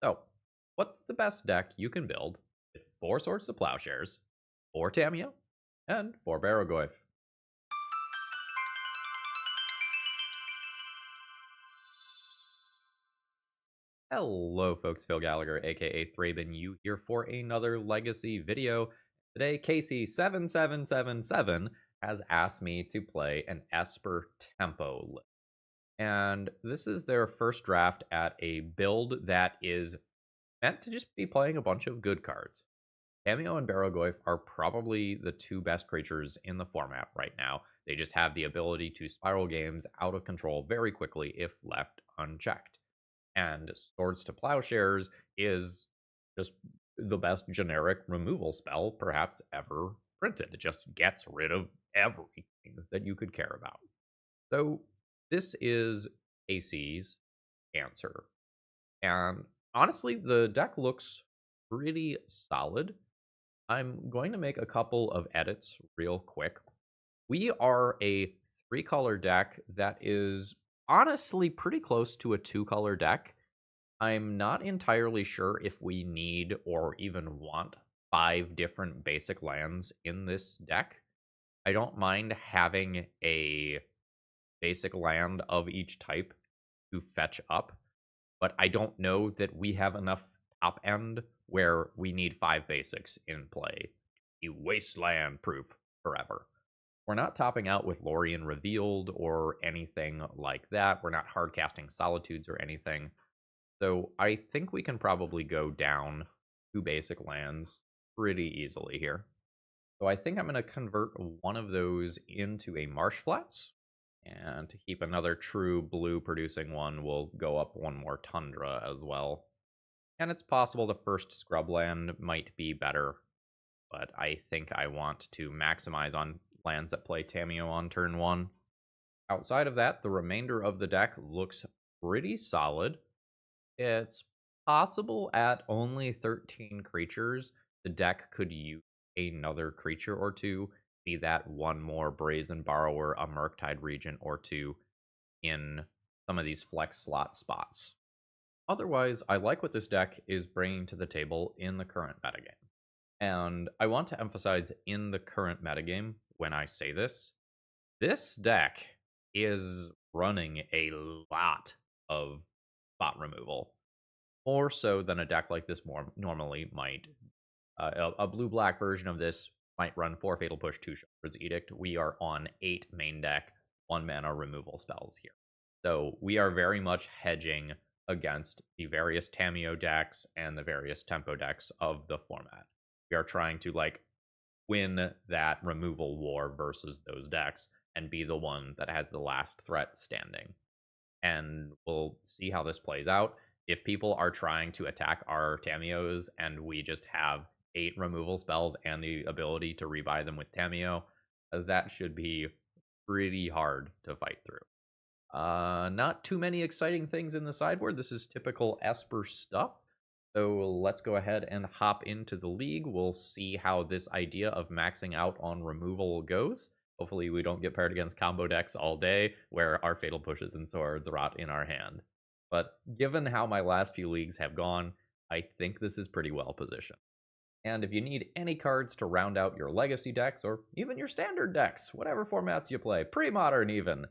So, what's the best deck you can build with 4 Swords to Plowshares, 4 Tamiyo, and 4 Barrowgoyf? Hello, folks. Phil Gallagher, aka ThrabenU, here for another Legacy video. Today, Casey7777 has asked me to play an Esper Tempo list. And this is their first draft at a build that is meant to just be playing a bunch of good cards. Tamiyo and Barrowgoyf are probably the 2 best creatures in the format right now. They just have the ability to spiral games out of control very quickly if left unchecked. And Swords to Plowshares is just the best generic removal spell perhaps ever printed. It just gets rid of everything that you could care about. So this is AC's answer. And honestly, the deck looks pretty solid. I'm going to make a couple of edits real quick. We are a 3-color deck that is honestly pretty close to a 2-color deck. I'm not entirely sure if we need or even want 5 different basic lands in this deck. I don't mind having a basic land of each type to fetch up, but I don't know that we have enough top end where we need 5 basics in play. You wasteland proof forever. We're not topping out with Lorien Revealed or anything like that. We're not hard casting Solitudes or anything. So I think we can probably go down 2 basic lands pretty easily here. So I think I'm going to convert one of those into a Marsh Flats. And to keep another true blue producing one, we'll go up one more Tundra as well. And it's possible the first Scrubland might be better, but I think I want to maximize on lands that play Tamiyo on turn 1. Outside of that, the remainder of the deck looks pretty solid. It's possible at only 13 creatures, the deck could use another creature or two, be that one more Brazen Borrower, a Murktide Regent or two in some of these flex slot spots. Otherwise, I like what this deck is bringing to the table in the current metagame. And I want to emphasize in the current metagame when I say this deck is running a lot of spot removal. More so than a deck like this more normally might. A blue-black version of this might run 4 Fatal Push, 2 Shepherd's Edict. We are on 8 main deck, 1 mana removal spells here. So we are very much hedging against the various Tamiyo decks and the various tempo decks of the format. We are trying to win that removal war versus those decks and be the one that has the last threat standing. And we'll see how this plays out. If people are trying to attack our Tamiyos and we just have 8 removal spells and the ability to rebuy them with Tamiyo, that should be pretty hard to fight through. Not too many exciting things in the sideboard. This is typical Esper stuff. So let's go ahead and hop into the league. We'll see how this idea of maxing out on removal goes. Hopefully we don't get paired against combo decks all day where our Fatal Pushes and Swords rot in our hand. But given how my last few leagues have gone, I think this is pretty well positioned. And if you need any cards to round out your legacy decks, or even your standard decks, whatever formats you play, pre-modern even,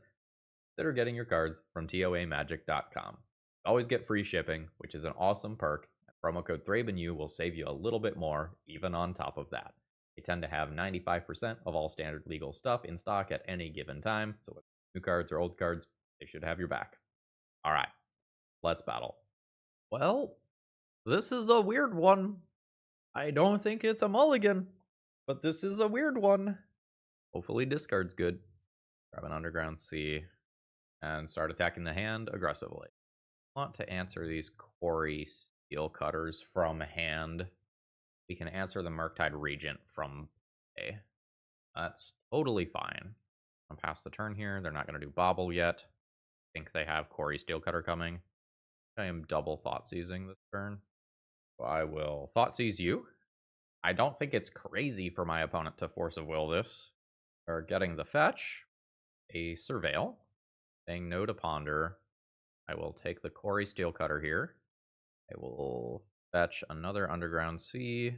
consider getting your cards from TOAMagic.com. Always get free shipping, which is an awesome perk. Promo code ThrabenU will save you a little bit more, even on top of that. They tend to have 95% of all standard legal stuff in stock at any given time, so whether new cards or old cards, they should have your back. Alright, let's battle. Well, this is a weird one. I don't think it's a mulligan, but this is a weird one. Hopefully discard's good. Grab an Underground Sea and start attacking the hand aggressively. I want to answer these Quarry Steel Cutters from hand. We can answer the Murktide Regent from play. That's totally fine. I'm past the turn here. They're not going to do Bobble yet. I think they have Quarry Steel Cutter coming. I am double Thoughtseizing this turn. So I will Thoughtseize you. I don't think it's crazy for my opponent to Force of Will this. We're getting the fetch, a Surveil, saying no to Ponder. I will take the Quarry Steel Cutter here. I will fetch another Underground Sea.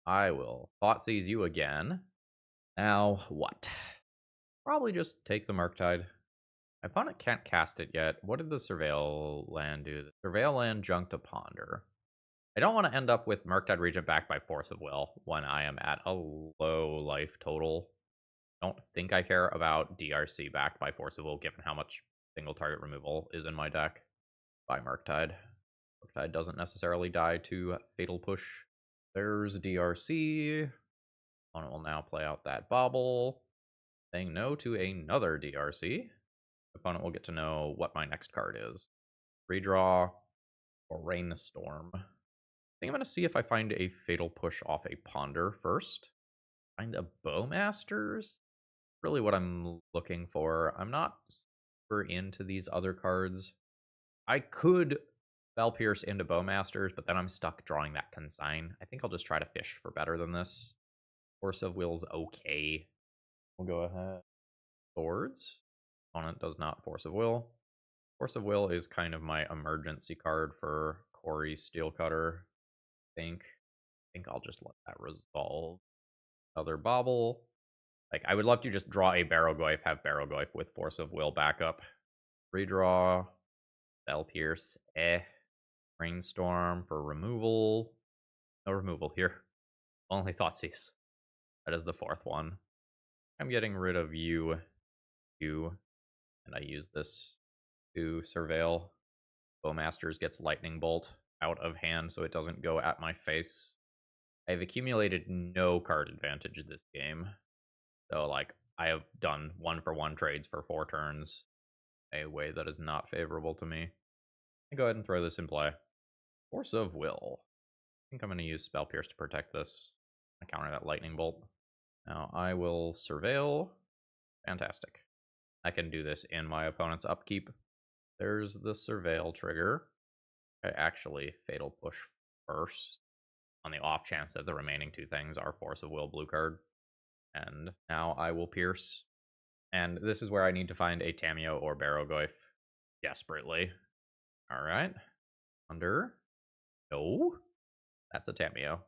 I will Thoughtseize you again. Now, what? Probably just take the Murktide. My opponent can't cast it yet. What did the Surveil land do? The Surveil land junked a Ponder. I don't want to end up with Murktide Regent back by Force of Will when I am at a low life total. Don't think I care about DRC backed by Force of Will, given how much single target removal is in my deck by Murktide. Murktide doesn't necessarily die to Fatal Push. There's DRC. Opponent will now play out that Bobble, saying no to another DRC. Opponent will get to know what my next card is. Redraw or Rainstorm. I think I'm going to see if I find a Fatal Push off a Ponder first. Find a Bowmasters? Really what I'm looking for. I'm not super into these other cards. I could Spell Pierce into Bowmasters, but then I'm stuck drawing that Consign. I think I'll just try to fish for better than this. Force of Will's okay. We'll go ahead. Swords. Opponent does not Force of Will. Force of Will is kind of my emergency card for Corey Steelcutter. I think I'll just let that resolve. Other Bobble. Like, I would love to just draw a Barrowgoyf, have Barrowgoyf with Force of Will backup. Redraw. Spell Pierce. Brainstorm for removal. No removal here. Only Thoughtseize. That is the fourth one. I'm getting rid of you, and I use this to Surveil. Bowmasters gets Lightning Bolt out of hand so it doesn't go at my face. I've accumulated no card advantage this game. So, like, I have done 1-for-1 trades for 4 turns. A way that is not favorable to me. Go ahead and throw this in play. Force of Will. I think I'm going to use Spell Pierce to protect this. I counter that Lightning Bolt. Now I will Surveil. Fantastic. I can do this in my opponent's upkeep. There's the Surveil trigger. I actually Fatal Push first on the off chance that the remaining 2 things are Force of Will blue card. And now I will Pierce. And this is where I need to find a Tamiyo or Barrowgoyf desperately. Alright. Under. No. That's a Tamiyo.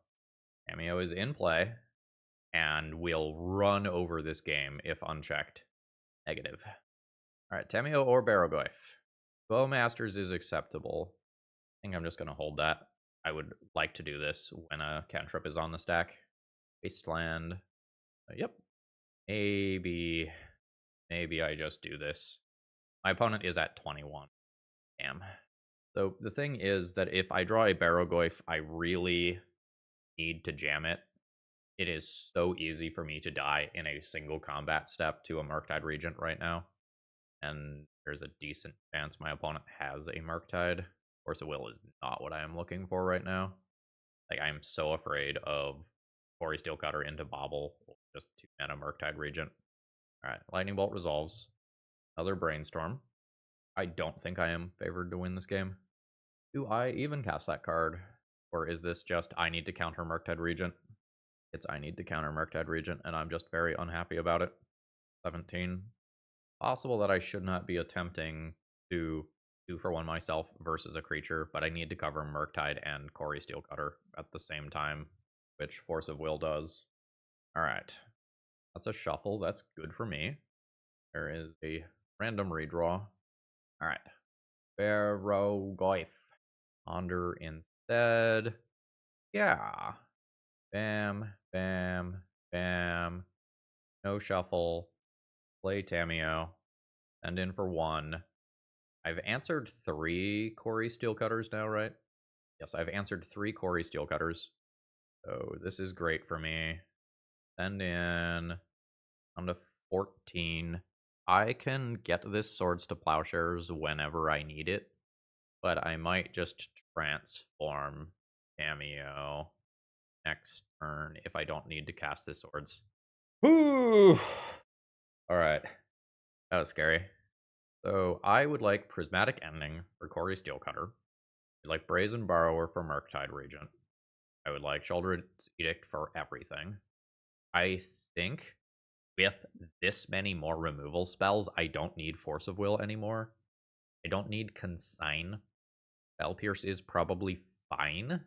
Tamiyo is in play. And will run over this game if unchecked. Negative. Alright, Tamiyo or Barrowgoyf. Bowmasters is acceptable. I think I'm just going to hold that. I would like to do this when a cantrip is on the stack. Wasteland. Yep. Maybe I just do this. My opponent is at 21. Damn. So the thing is that if I draw a Barrowgoyf, I really need to jam it. It is so easy for me to die in a single combat step to a Murktide Regent right now. And there's a decent chance my opponent has a Murktide. Force of Will is not what I am looking for right now. Like, I'm so afraid of Corey Steelcutter into Bobble, just 2-mana Murktide Regent. Alright, Lightning Bolt resolves. Another Brainstorm. I don't think I am favored to win this game. Do I even cast that card? Or is this just I need to counter Murktide Regent? It's I need to counter Murktide Regent, and I'm just very unhappy about it. 17. Possible that I should not be attempting to 2-for-1 myself versus a creature, but I need to cover Murktide and Corey Steelcutter at the same time, which Force of Will does. Alright. That's a shuffle. That's good for me. There is a random redraw. Alright. Barrowgoyf. Ponder instead. Yeah. Bam, bam, bam. No shuffle. Play Tamiyo. Send in for 1. I've answered 3 Corey Steelcutters now, right? Yes, I've answered 3 Corey Steelcutters. So this is great for me. Send in. I'm to 14. I can get this Swords to Plowshares whenever I need it. But I might just transform Tamiyo next turn if I don't need to cast this Swords. Woo! Alright. That was scary. So I would like Prismatic Ending for Corey Steelcutter. I'd like Brazen Borrower for Murktide Regent. I would like Sheoldred's Edict for everything. I think with this many more removal spells, I don't need Force of Will anymore. I don't need Consign. Bell Pierce is probably fine.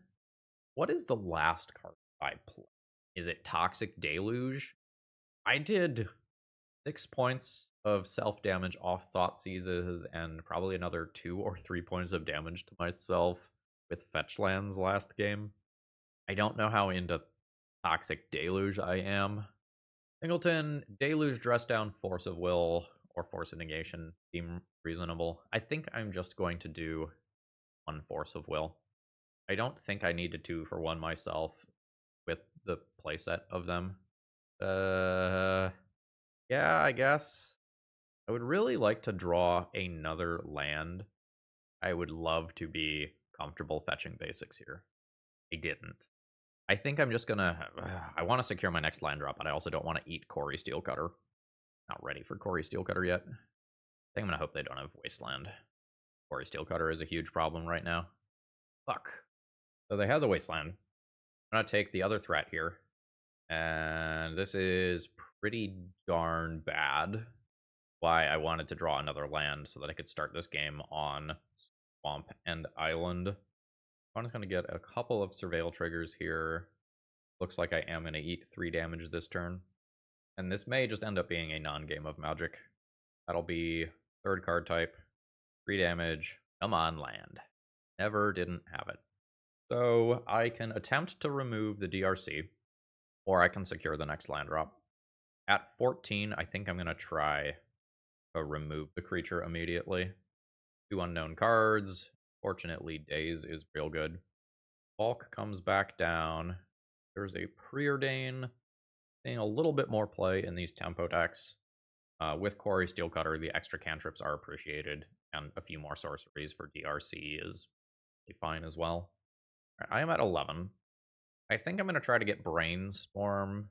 What is the last card I play? Is it Toxic Deluge? I did 6 points of self-damage off Thought Seizes and probably another 2 or 3 points of damage to myself with Fetch Lands last game. I don't know how into Toxic Deluge I am. Singleton, Deluge, Dress Down, Force of Will, or Force of Negation seem reasonable. I think I'm just going to do 1 Force of Will. I don't think I need a 2-for-1 myself with the playset of them. Yeah, I guess. I would really like to draw another land. I would love to be comfortable fetching basics here. I didn't. I think I'm just gonna... I want to secure my next land drop, but I also don't want to eat Corey Steelcutter. Not ready for Corey Steelcutter yet. I think I'm gonna hope they don't have Wasteland. Corey Steelcutter is a huge problem right now. Fuck. So they have the Wasteland. I'm gonna take the other threat here. And this is pretty darn bad. Why I wanted to draw another land so that I could start this game on Swamp and Island. I'm just going to get a couple of Surveil triggers here. Looks like I am going to eat 3 damage this turn. And this may just end up being a non-game of Magic. That'll be 3rd card type, 3 damage. Come on, land. Never didn't have it. So I can attempt to remove the DRC, or I can secure the next land drop. At 14, I think I'm going to try to remove the creature immediately. 2 unknown cards. Fortunately, Daze is real good. Bulk comes back down. There's a Preordain. Seeing a little bit more play in these tempo decks. With Corey Steelcutter, the extra cantrips are appreciated, and a few more sorceries for DRC is fine as well. I am at 11. I think I'm going to try to get Brainstorm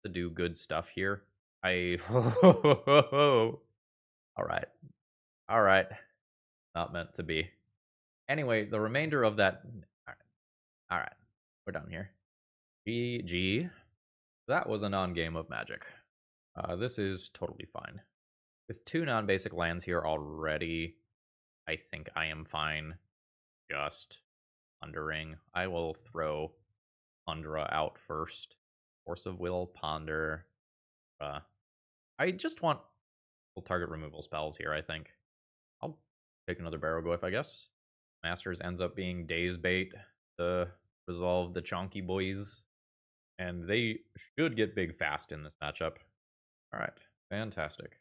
to do good stuff here. All right. All right. Not meant to be. Anyway, the remainder of that... All right. We're done here. GG. That was a non-game of Magic. This is totally fine. With 2 non-basic lands here already, I think I am fine. Just pondering. I will throw Undra out first. Force of Will, Ponder. I just want target removal spells here, I think. I'll take another Barrowgoyf, I guess. Masters ends up being Daze Bait to resolve the Chonky boys. And they should get big fast in this matchup. Alright, fantastic.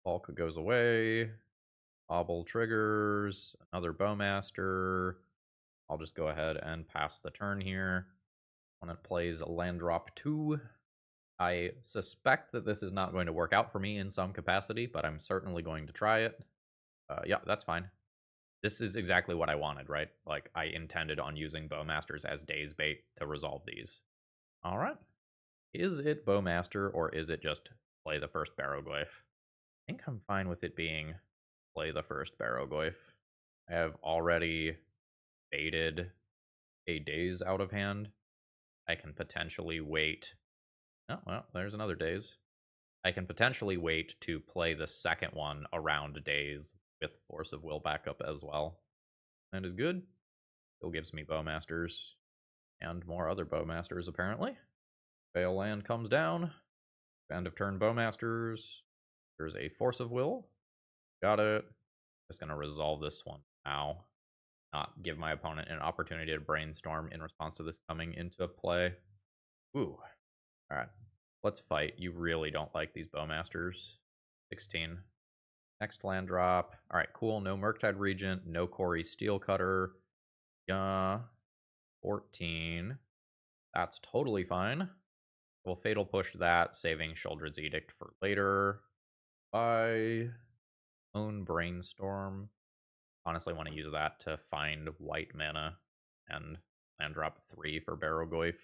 Bulk goes away. Bobble triggers. Another Bowmaster. I'll just go ahead and pass the turn here. When it plays a land drop 2. I suspect that this is not going to work out for me in some capacity, but I'm certainly going to try it. Yeah, that's fine. This is exactly what I wanted, right? Like, I intended on using Bowmasters as Daze Bait to resolve these. Alright. Is it Bowmaster, or is it just play the first Barrowgoyf? I think I'm fine with it being play the first Barrowgoyf. I have already baited a Daze out of hand. I can potentially wait. Oh, well, there's another Daze. I can potentially wait to play the second one around Daze with Force of Will backup as well. That is good. Still gives me Bowmasters and more other Bowmasters, apparently. Veil Land comes down. End of turn Bowmasters. There's a Force of Will. Got it. Just going to resolve this one now. Not give my opponent an opportunity to brainstorm in response to this coming into play. Ooh. Alright. Let's fight. You really don't like these Bowmasters. 16. Next land drop. Alright, cool. No Murktide Regent. No Corey Steelcutter. Yeah. 14. That's totally fine. We'll Fatal Push that, saving Sheoldred's Edict for later. I own Brainstorm. Honestly want to use that to find white mana and land drop 3 for Barrowgoyf.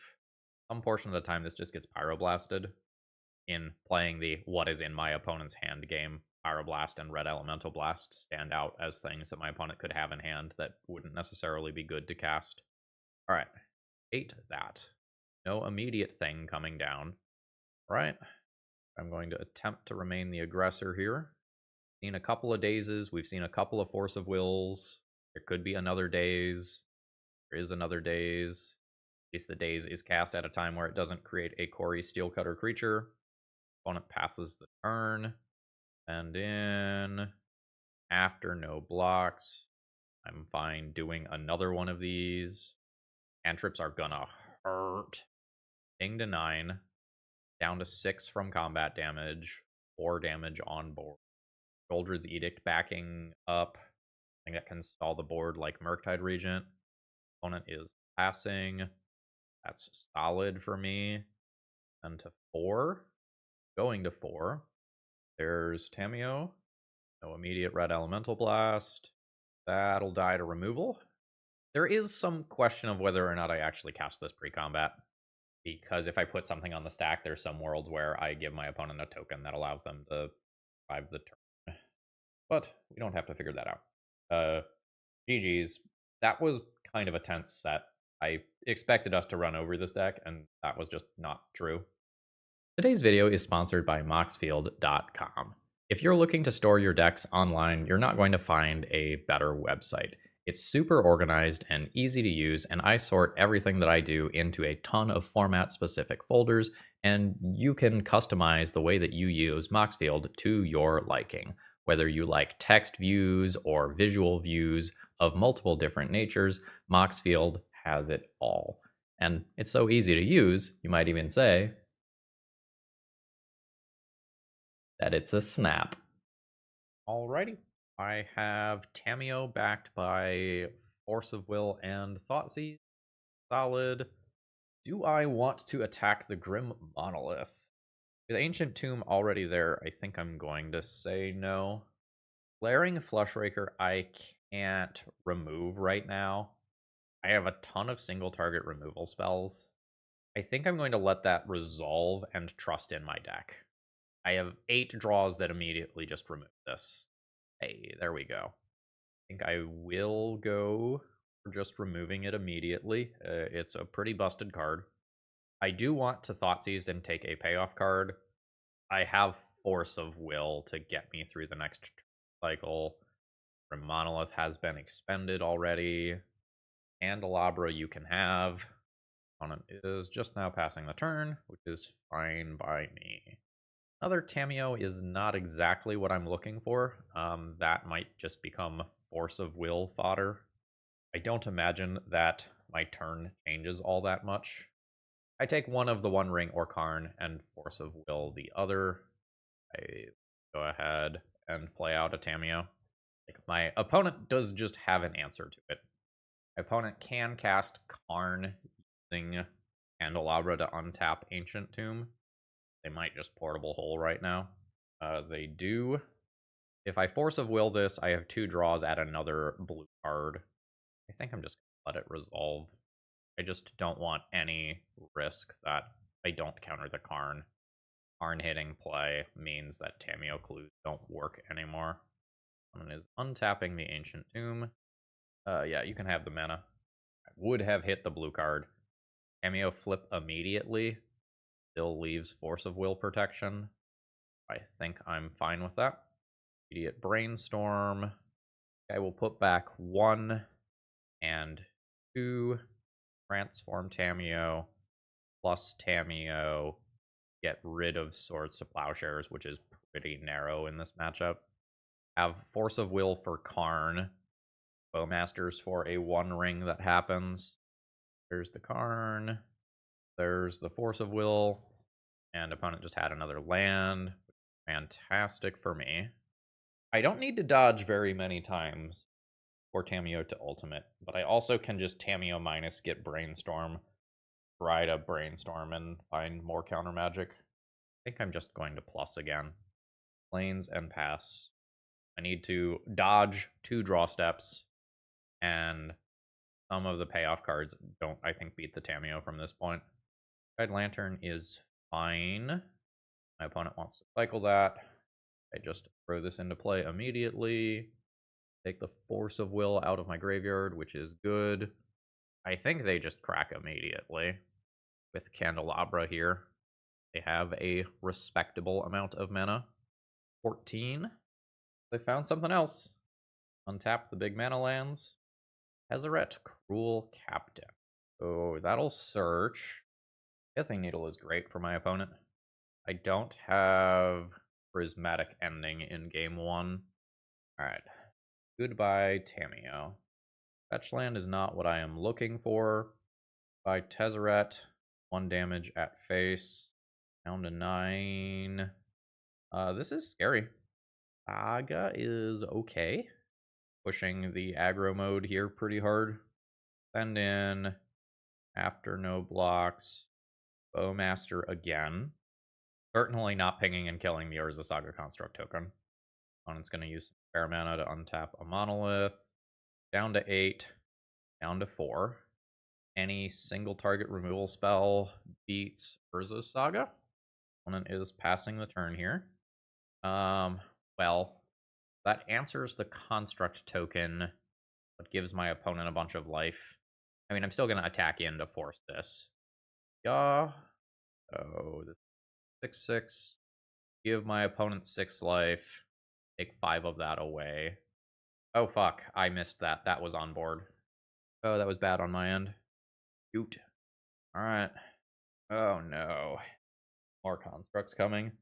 Some portion of the time this just gets Pyroblasted. In playing the what is in my opponent's hand game, Pyroblast and Red Elemental Blast stand out as things that my opponent could have in hand that wouldn't necessarily be good to cast. Alright, 8 that. No immediate thing coming down. Alright, I'm going to attempt to remain the aggressor here. Seen a couple of Dazes, we've seen a couple of Force of Wills. There could be another Daze. There is another Daze. At least the Daze is cast at a time where it doesn't create a Quarry Steelcutter creature. Opponent passes the turn. And in after no blocks. I'm fine doing another one of these. Cantrips are gonna hurt. King to 9. Down to 6 from combat damage. 4 damage on board. Goldred's Edict backing up. I think that can stall the board like Murktide Regent. Opponent is passing. That's solid for me. And to 4. Going to 4. There's Tamiyo. No immediate red elemental blast. That'll die to removal. There is some question of whether or not I actually cast this pre-combat. Because if I put something on the stack, there's some worlds where I give my opponent a token that allows them to survive the turn. But we don't have to figure that out. GG's. That was kind of a tense set. I expected us to run over this deck, and that was just not true. Today's video is sponsored by Moxfield.com. If you're looking to store your decks online, you're not going to find a better website. It's super organized and easy to use, and I sort everything that I do into a ton of format-specific folders, and you can customize the way that you use Moxfield to your liking. Whether you like text views or visual views of multiple different natures, Moxfield has it all. And it's so easy to use, you might even say that it's a snap. Alrighty. I have Tamiyo backed by Force of Will and Thoughtseize. Solid. Do I want to attack the Grim Monolith? With Ancient Tomb already there, I think I'm going to say no. Glaring Flushraker I can't remove right now. I have a ton of single target removal spells. I think I'm going to let that resolve and trust in my deck. I have 8 draws that immediately just remove this. Hey, there we go. I think I will go for just removing it immediately. It's a pretty busted card. I do want to Thoughtseize and take a payoff card. I have Force of Will to get me through the next cycle. Monolith has been expended already. Candelabra you can have. Opponent is just now passing the turn, which is fine by me. Another Tamiyo is not exactly what I'm looking for. That might just become Force of Will fodder. I don't imagine that my turn changes all that much. I take one of the One Ring or Karn and Force of Will the other. I go ahead and play out a Tamiyo. Like, my opponent does just have an answer to it. My opponent can cast Karn using Candelabra to untap Ancient Tomb. They might just Portable Hole right now. They do. If I Force of Will this, I have 2 draws at another blue card. I think I'm just going to let it resolve. I just don't want any risk that I don't counter the Karn. Karn hitting play means that Tamiyo clues don't work anymore. Someone is untapping the Ancient Tomb. Yeah, you can have the mana. I would have hit the blue card. Tamiyo flip immediately. Still leaves Force of Will protection. I think I'm fine with that. Immediate Brainstorm. I will put back 1 and 2. Transform Tamiyo. Plus Tamiyo. Get rid of Swords to Plowshares, which is pretty narrow in this matchup. Have Force of Will for Karn. Bowmasters for a 1 ring that happens. There's the Karn. There's the Force of Will. And opponent just had another land. Fantastic for me. I don't need to dodge very many times for Tamiyo to ultimate, but I also can just Tamiyo minus get Brainstorm, try to Brainstorm and find more counter magic. I think I'm just going to plus again. Planes and pass. I need to dodge 2 draw steps, and some of the payoff cards don't, I think, beat the Tamiyo from this point. Red Lantern is fine. My opponent wants to cycle that. I just throw this into play immediately. Take the Force of Will out of my graveyard, which is good. I think they just crack immediately with Candelabra here. They have a respectable amount of mana. 14. They found something else. Untap the big mana lands. Tezzeret, Cruel Captain. Oh, that'll search. Pithing Needle is great for my opponent. I don't have Prismatic Ending in game 1. Alright. Goodbye, Tamiyo. Fetch land is not what I am looking for. By Tezzeret, 1 damage at face. Down to 9. This is scary. Saga is okay. Pushing the aggro mode here pretty hard. Send in. After no blocks. Bowmaster again. Certainly not pinging and killing the Urza Saga Construct token. Opponent's going to use some spare mana to untap a Monolith. Down to 8. Down to 4. Any single target removal spell beats Urza Saga. Opponent is passing the turn here. Well, that answers the Construct token, but gives my opponent a bunch of life. I mean, I'm still going to attack in to force this. Yeah. Oh, this 6/6. Give my opponent 6 life. Take 5 of that away. Oh, fuck. I missed that. That was on board. Oh, that was bad on my end. Shoot. Alright. Oh, no. More constructs coming.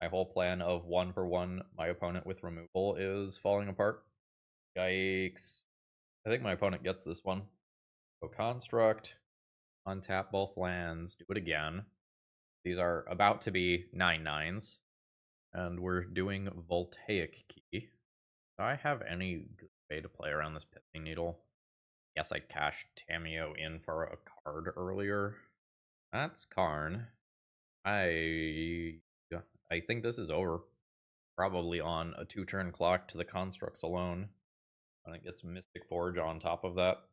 My whole plan of 1-for-1 my opponent with removal is falling apart. Yikes. I think my opponent gets this one. So construct. Untap both lands. Do it again. These are about to be 9/9s. And we're doing Voltaic Key. Do I have any good way to play around this Pithing Needle? Yes, I cashed Tamiyo in for a card earlier. That's Karn. I think this is over. Probably on a 2-turn clock to the constructs alone. And it gets Mystic Forge on top of that.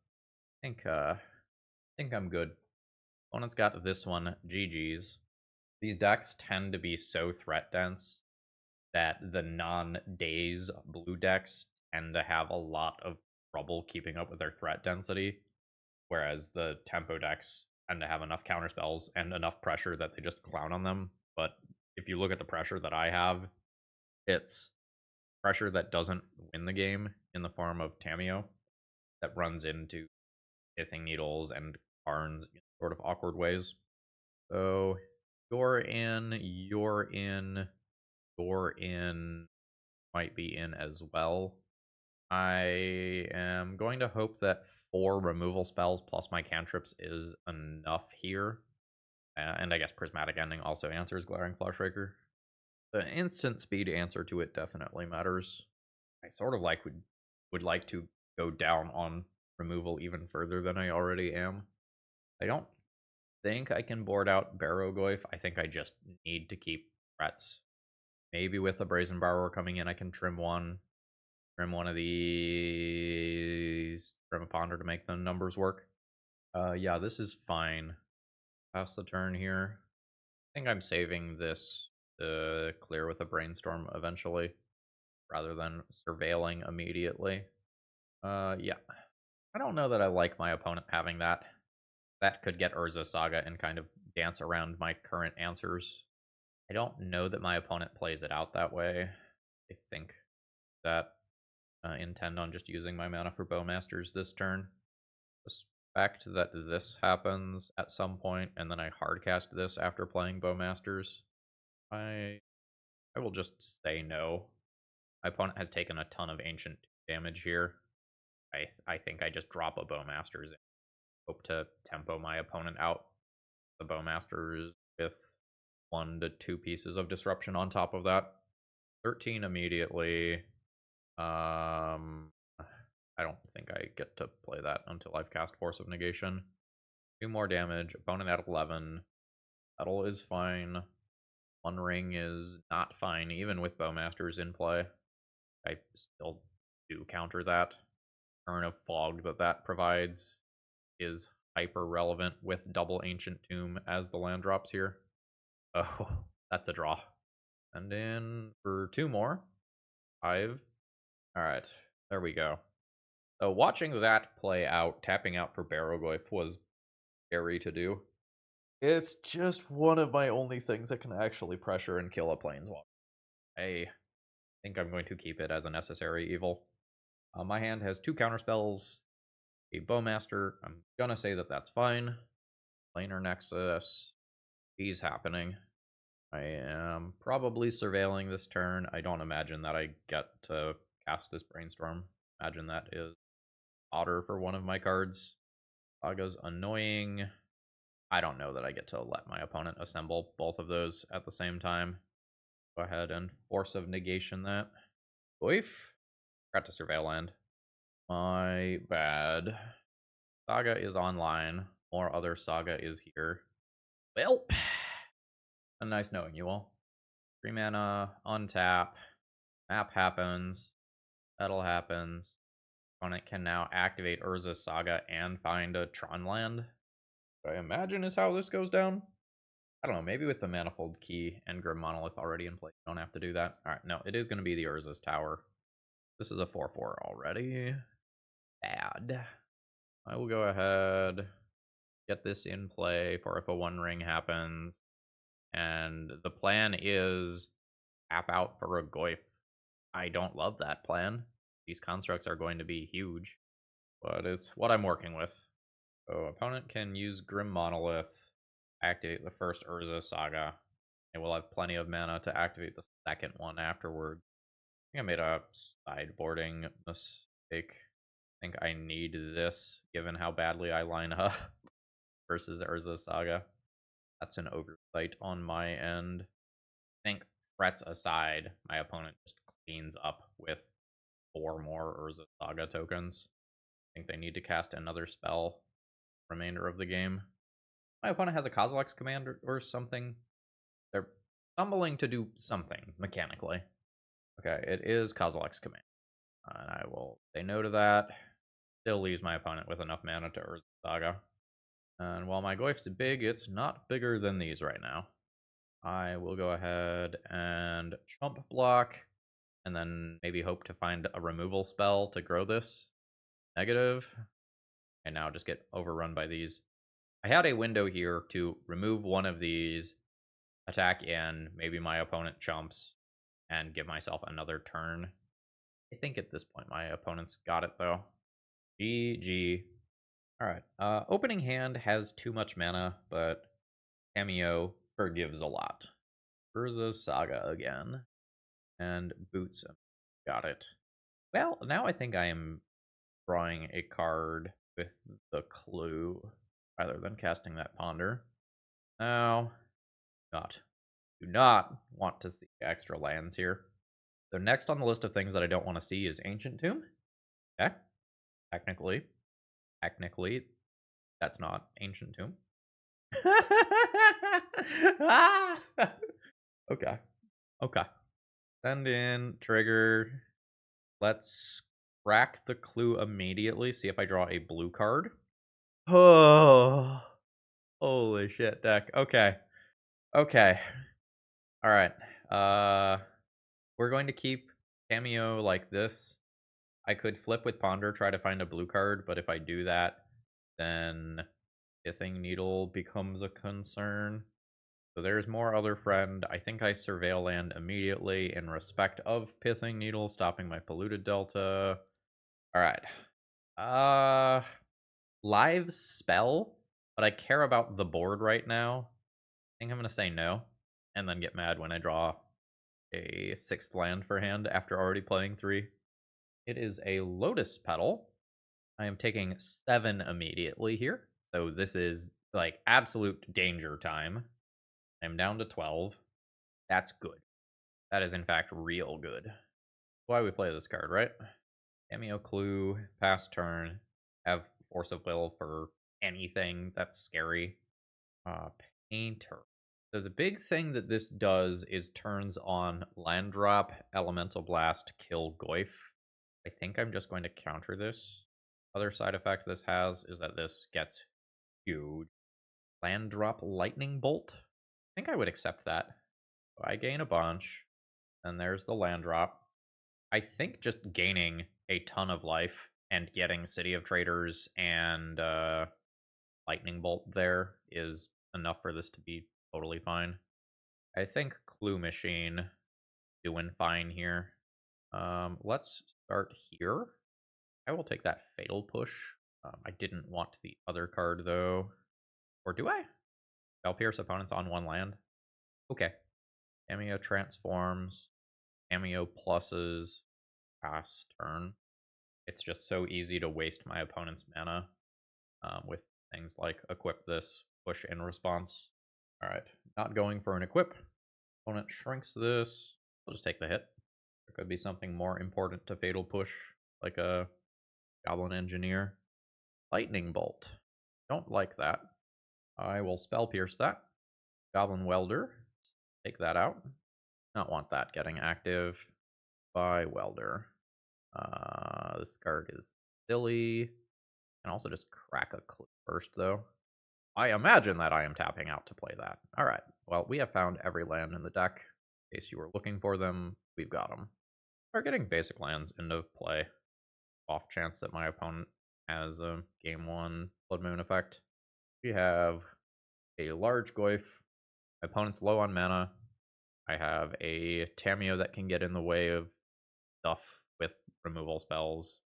I think I'm good. Opponent's got this one, GG's. These decks tend to be so threat dense that the non-daze blue decks tend to have a lot of trouble keeping up with their threat density, whereas the tempo decks tend to have enough counterspells and enough pressure that they just clown on them. But if you look at the pressure that I have, it's pressure that doesn't win the game in the form of Tamiyo, that runs into Pithing Needles and Karns in sort of awkward ways. So you're in, might be in as well. I am going to hope that 4 removal spells plus my cantrips is enough here. And I guess Prismatic Ending also answers Glaring Flashraker. The instant speed answer to it definitely matters. I sort of would like to go down on removal even further than I already am. I don't think I can board out Barrowgoyf. I think I just need to keep threats. Maybe with a Brazen Borrower coming in, I can trim one of these, trim a Ponder to make the numbers work. Yeah, this is fine. Pass the turn here. I think I'm saving this to clear with a Brainstorm eventually, rather than surveilling immediately. Yeah. I don't know that I like my opponent having that. That could get Urza Saga and kind of dance around my current answers. I don't know that my opponent plays it out that way. I think that intend on just using my mana for Bowmasters this turn. Suspect that this happens at some point, and then I hardcast this after playing Bowmasters. I will just say no. My opponent has taken a ton of ancient damage here. I think I just drop a Bowmasters and hope to tempo my opponent out. The Bowmasters with 1 to 2 pieces of disruption on top of that. 13 immediately. I don't think I get to play that until I've cast Force of Negation. 2 more damage. Opponent at 11. Battle is fine. One Ring is not fine, even with Bowmasters in play. I still do counter that. Turn of Fog that provides is hyper relevant with double Ancient Tomb as the land drops here. Oh, that's a draw. And in for 2 more. 5. Alright, there we go. So watching that play out, tapping out for Barrowgoyf was scary to do. It's just one of my only things that can actually pressure and kill a Planeswalker. I think I'm going to keep it as a necessary evil. My hand has 2 counterspells. a Bowmaster. I'm gonna say that that's fine. Planar Nexus. He's happening. I am probably surveilling this turn. I don't imagine that I get to cast this Brainstorm. Imagine that is otter for one of my cards. Saga's annoying. I don't know that I get to let my opponent assemble both of those at the same time. Go ahead and Force of Negation that. Goyf. Got to surveil land. My bad. Saga is online. More other Saga is here. Well, nice knowing you all. 3 mana, untap. Map happens. Battle happens. Opponent can now activate Urza's Saga and find a Tron land. I imagine is how this goes down. I don't know, maybe with the Manifold Key and Grim Monolith already in place, you don't have to do that. Alright, no, it is going to be the Urza's Tower. This is a 4-4 already. Bad. I will go ahead, get this in play for if a One Ring happens. And the plan is tap out for a Goyf. I don't love that plan. These constructs are going to be huge, but it's what I'm working with. So opponent can use Grim Monolith, activate the first Urza Saga, and we'll have plenty of mana to activate the second one afterward. I think I made a sideboarding mistake. I think I need this, given how badly I line up versus Urza Saga. That's an oversight on my end. I think threats aside, my opponent just cleans up with 4 more Urza Saga tokens. I think they need to cast another spell remainder of the game. My opponent has a Kozilek's command or something. They're stumbling to do something mechanically. Okay, it is Kozilek's command. And I will say no to that. Still leaves my opponent with enough mana to Urza Saga. And while my Goyf's big, it's not bigger than these right now. I will go ahead and chump block, and then maybe hope to find a removal spell to grow this. Negative. And now just get overrun by these. I had a window here to remove one of these, attack in, maybe my opponent chumps, and give myself another turn. I think at this point my opponent's got it though. GG. Alright, opening hand has too much mana, but Tamiyo forgives a lot. Urza Saga again. And Boots. Got it. Well, now I think I am drawing a card with the clue rather than casting that Ponder. Now, do not want to see extra lands here. So next on the list of things that I don't want to see is Ancient Tomb. Okay. Technically, that's not Ancient Tomb. Okay. Send in, trigger. Let's crack the clue immediately. See if I draw a blue card. Oh, holy shit, deck. Okay. All right. We're going to keep Tamiyo like this. I could flip with Ponder, try to find a blue card, but if I do that, then Pithing Needle becomes a concern. So there's more Other Friend. I think I surveil land immediately in respect of Pithing Needle, stopping my Polluted Delta. Alright. Live spell, but I care about the board right now. I think I'm going to say no, and then get mad when I draw a 6th land for hand after already playing 3. It is a Lotus Petal. I am taking 7 immediately here. So this is like absolute danger time. I'm down to 12. That's good. That is in fact real good. That's why we play this card, right? Tamiyo Clue, pass turn, have Force of Will for anything that's scary. Painter. So the big thing that this does is turns on land drop, elemental blast, kill Goyf. I think I'm just going to counter this. Other side effect this has is that this gets huge. Land drop lightning bolt. I think I would accept that. So I gain a bunch, and there's the land drop. I think just gaining a ton of life and getting City of Traders and lightning bolt there is enough for this to be totally fine. I think Clue Machine doing fine here. Let's start here. I will take that Fatal Push. I didn't want the other card, though. Or do I? Spell Pierce opponents on 1 land? Okay. Tamiyo transforms. Tamiyo pluses. Pass turn. It's just so easy to waste my opponent's mana with things like equip this, push in response. Alright, not going for an equip. Opponent shrinks this. I'll just take the hit. There could be something more important to Fatal Push, like a Goblin Engineer. Lightning Bolt. Don't like that. I will Spell Pierce that. Goblin Welder. Take that out. Not want that getting active by Welder. This card is silly. And also just crack a clip first, though. I imagine that I am tapping out to play that. Alright, well, we have found every land in the deck. In case you were looking for them, we've got them. We're getting basic lands into play. Off chance that my opponent has a game 1 Blood Moon effect. We have a large Goyf. My opponent's low on mana. I have a Tamiyo that can get in the way of stuff with removal spells.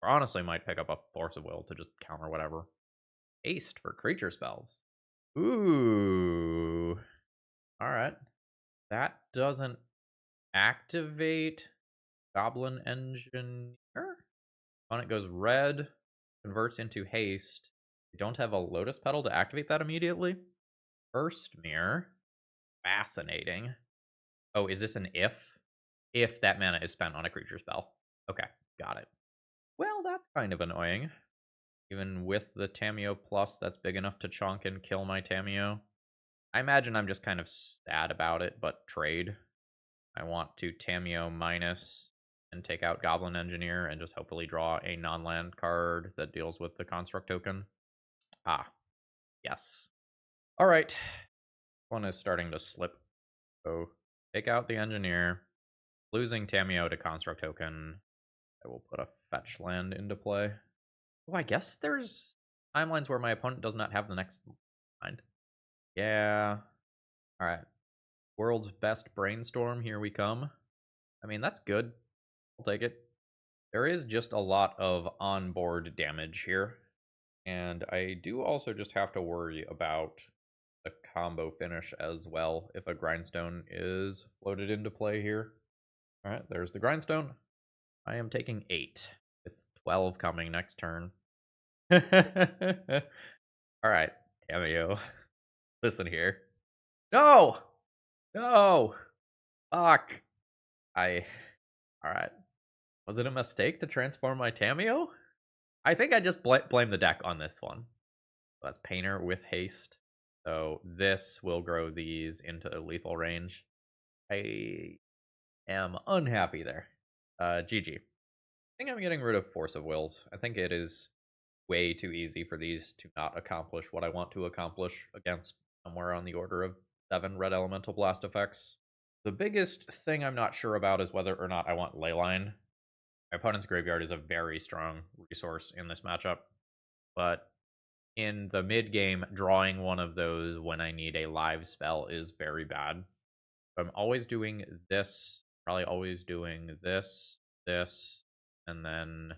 Or honestly might pick up a Force of Will to just counter whatever. Haste for creature spells. Ooh. Alright. That doesn't activate Goblin Engineer? Opponent goes red, converts into haste. I don't have a Lotus Petal to activate that immediately. First mirror. Fascinating. Oh, is this an if? If that mana is spent on a creature spell. Okay, got it. Well, that's kind of annoying. Even with the Tamiyo plus, that's big enough to chonk and kill my Tamiyo. I imagine I'm just kind of sad about it, but trade. I want to Tamiyo minus and take out Goblin Engineer and just hopefully draw a non-land card that deals with the construct token. Ah, yes. All right. One is starting to slip. So take out the Engineer. Losing Tamiyo to construct token. I will put a fetch land into play. Oh, I guess there's timelines where my opponent does not have the next mind. Yeah. All right. World's best brainstorm. Here we come. I mean, that's good. I'll take it. There is just a lot of onboard damage here. And I do also just have to worry about the combo finish as well if a Grindstone is floated into play here. All right, there's the Grindstone. I am taking 8 with 12 coming next turn. All right, Tamiyo. Listen here. No! No! Fuck. All right. Was it a mistake to transform my Tamiyo? I think I just blame the deck on this one. So that's Painter with haste. So this will grow these into lethal range. I am unhappy there. GG. I think I'm getting rid of Force of Wills. I think it is way too easy for these to not accomplish what I want to accomplish against somewhere on the order of 7 red elemental blast effects. The biggest thing I'm not sure about is whether or not I want Leyline. My opponent's graveyard is a very strong resource in this matchup, but in the mid game, drawing one of those when I need a live spell is very bad. I'm always doing this, probably always doing this, and then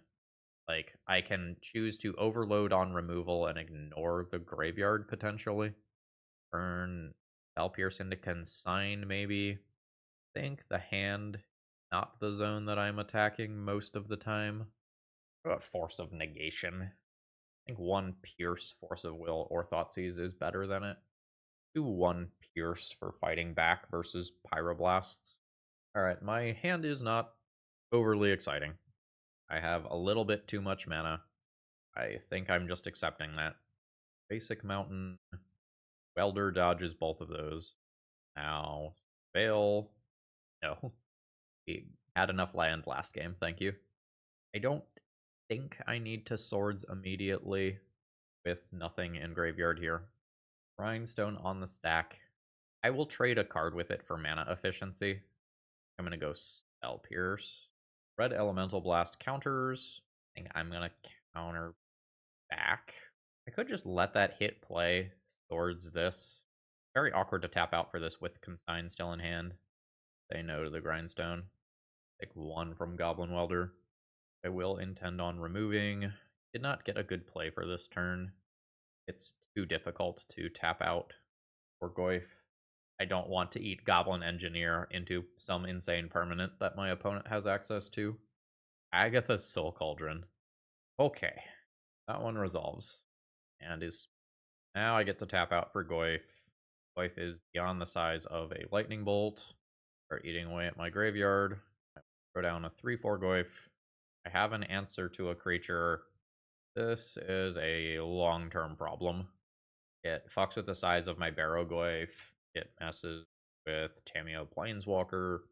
like I can choose to overload on removal and ignore the graveyard potentially. Turn Spell Pierce into Consign, maybe. I think the hand, not the zone that I'm attacking most of the time. What about Force of Negation? I think 1 Pierce, Force of Will, or Thoughtseize is better than it. Do 1 Pierce for fighting back versus Pyroblasts. Alright, my hand is not overly exciting. I have a little bit too much mana. I think I'm just accepting that. Basic Mountain. Welder dodges both of those. Now, Veil. No. He had enough land last game, thank you. I don't think I need to Swords immediately with nothing in graveyard here. Grindstone on the stack. I will trade a card with it for mana efficiency. I'm going to go Spell Pierce. Red Elemental Blast counters. I think I'm going to counter back. I could just let that hit play towards this. Very awkward to tap out for this with Consign still in hand. Say no to the Grindstone. Take 1 from Goblin Welder. I will intend on removing did not get a good play for this turn. It's too difficult to tap out for Goyf. I don't want to eat Goblin Engineer into some insane permanent that my opponent has access to. Agatha's Soul Cauldron. Okay, that one resolves. And is now I get to tap out for Goyf. Goyf is beyond the size of a lightning bolt. Start eating away at my graveyard. Throw down a 3/4 Goyf. I have an answer to a creature. This is a long-term problem. It fucks with the size of my Barrowgoyf. It messes with Tamiyo Planeswalker,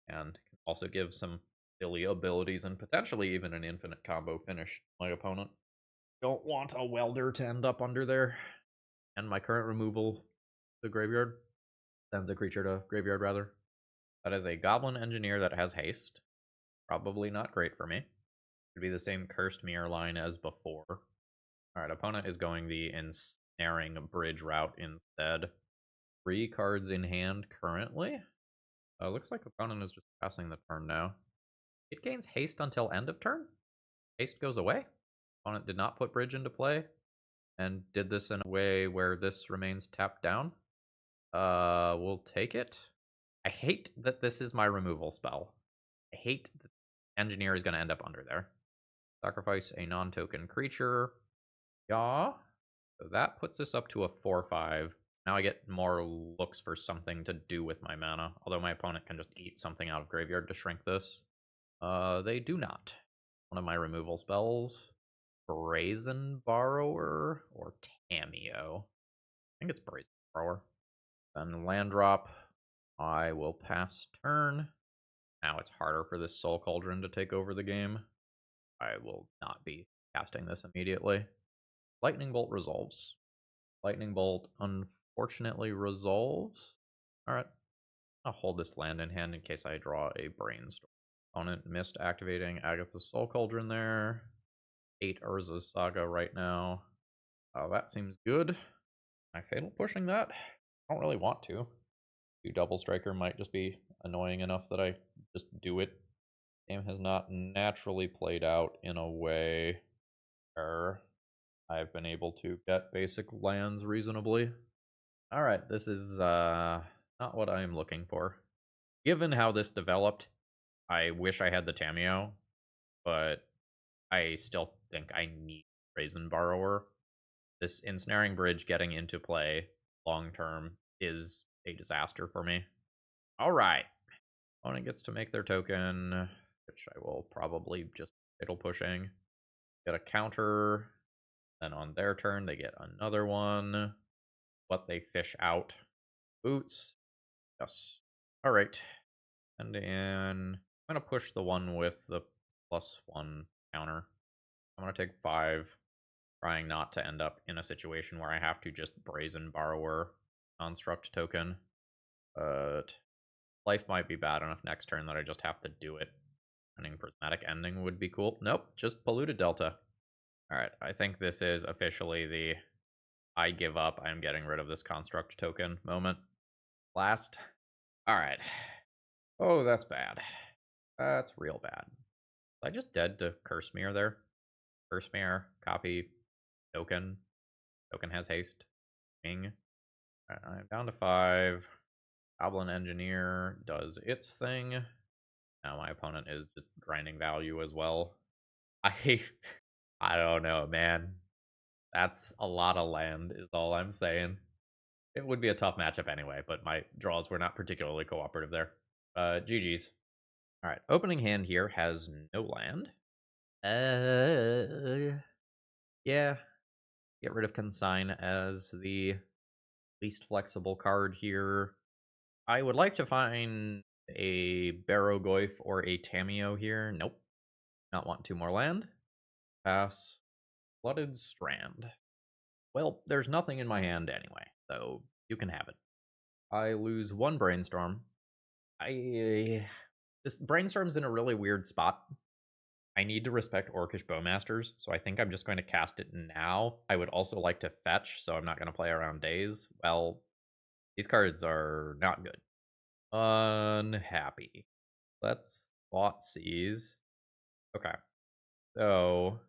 and can also give some silly abilities and potentially even an infinite combo finish to my opponent. Don't want a welder to end up under there. And my current removal, the graveyard, sends a creature to graveyard rather. That is a Goblin Engineer that has haste. Probably not great for me. Could be the same Cursed Mirror line as before. Alright, opponent is going the Ensnaring Bridge route instead. 3 cards in hand currently. Looks like opponent is just passing the turn now. It gains haste until end of turn. Haste goes away. Opponent did not put bridge into play, and did this in a way where this remains tapped down. We'll take it. I hate that this is my removal spell. I hate that Engineer is going to end up under there. Sacrifice a non-token creature. Yeah. So that puts us up to a 4/5. Now I get more looks for something to do with my mana, although my opponent can just eat something out of graveyard to shrink this. They do not. One of my removal spells, Brazen Borrower or Tamiyo. I think it's Brazen Borrower. Then land drop. I will pass turn. Now it's harder for this Soul Cauldron to take over the game. I will not be casting this immediately. Lightning Bolt resolves. Lightning Bolt unfortunately resolves. Alright. I'll hold this land in hand in case I draw a Brainstorm. Opponent missed activating Agatha's Soul Cauldron there. 8 Urza's Saga right now. That seems good. Am I fatal pushing that? I don't really want to. 2 Double Striker might just be annoying enough that I just do it. Game has not naturally played out in a way where I've been able to get basic lands reasonably. Alright, this is not what I'm looking for. Given how this developed, I wish I had the Tamiyo, but I still think I need Brazen Borrower. This Ensnaring Bridge getting into play long term is a disaster for me. Alright. Opponent gets to make their token, which I will probably just fatal pushing. Get a counter. Then on their turn, they get another one. What they fish out. Boots. Yes. Alright. And I'm going to push the one with the +1 counter. I'm going to take 5. Trying not to end up in a situation where I have to just Brazen Borrower construct token. But life might be bad enough next turn that I just have to do it. Running Prismatic Ending would be cool. Nope, just Polluted Delta. Alright, I think this is officially the I give up, I'm getting rid of this construct token moment. Last. Alright. Oh, that's bad. That's real bad. I just dead to Curse Mirror there. Curse Mirror, copy, token. Token has haste. King. Alright, I'm down to 5. Goblin Engineer does its thing. Now my opponent is just grinding value as well. I don't know, man. That's a lot of land, is all I'm saying. It would be a tough matchup anyway, but my draws were not particularly cooperative there. GG's. Alright, opening hand here has no land. Yeah. Get rid of Consign as the least flexible card here. I would like to find a Barrowgoyf or a Tamiyo here. Nope. Not want 2 more land. Pass. Flooded Strand. Well, there's nothing in my hand anyway, so you can have it. I lose 1 Brainstorm. This Brainstorm's in a really weird spot. I need to respect Orcish Bowmasters, so I think I'm just going to cast it now. I would also like to fetch, so I'm not going to play around days. Well, these cards are not good. Unhappy. Let's Thought Seize. Okay. So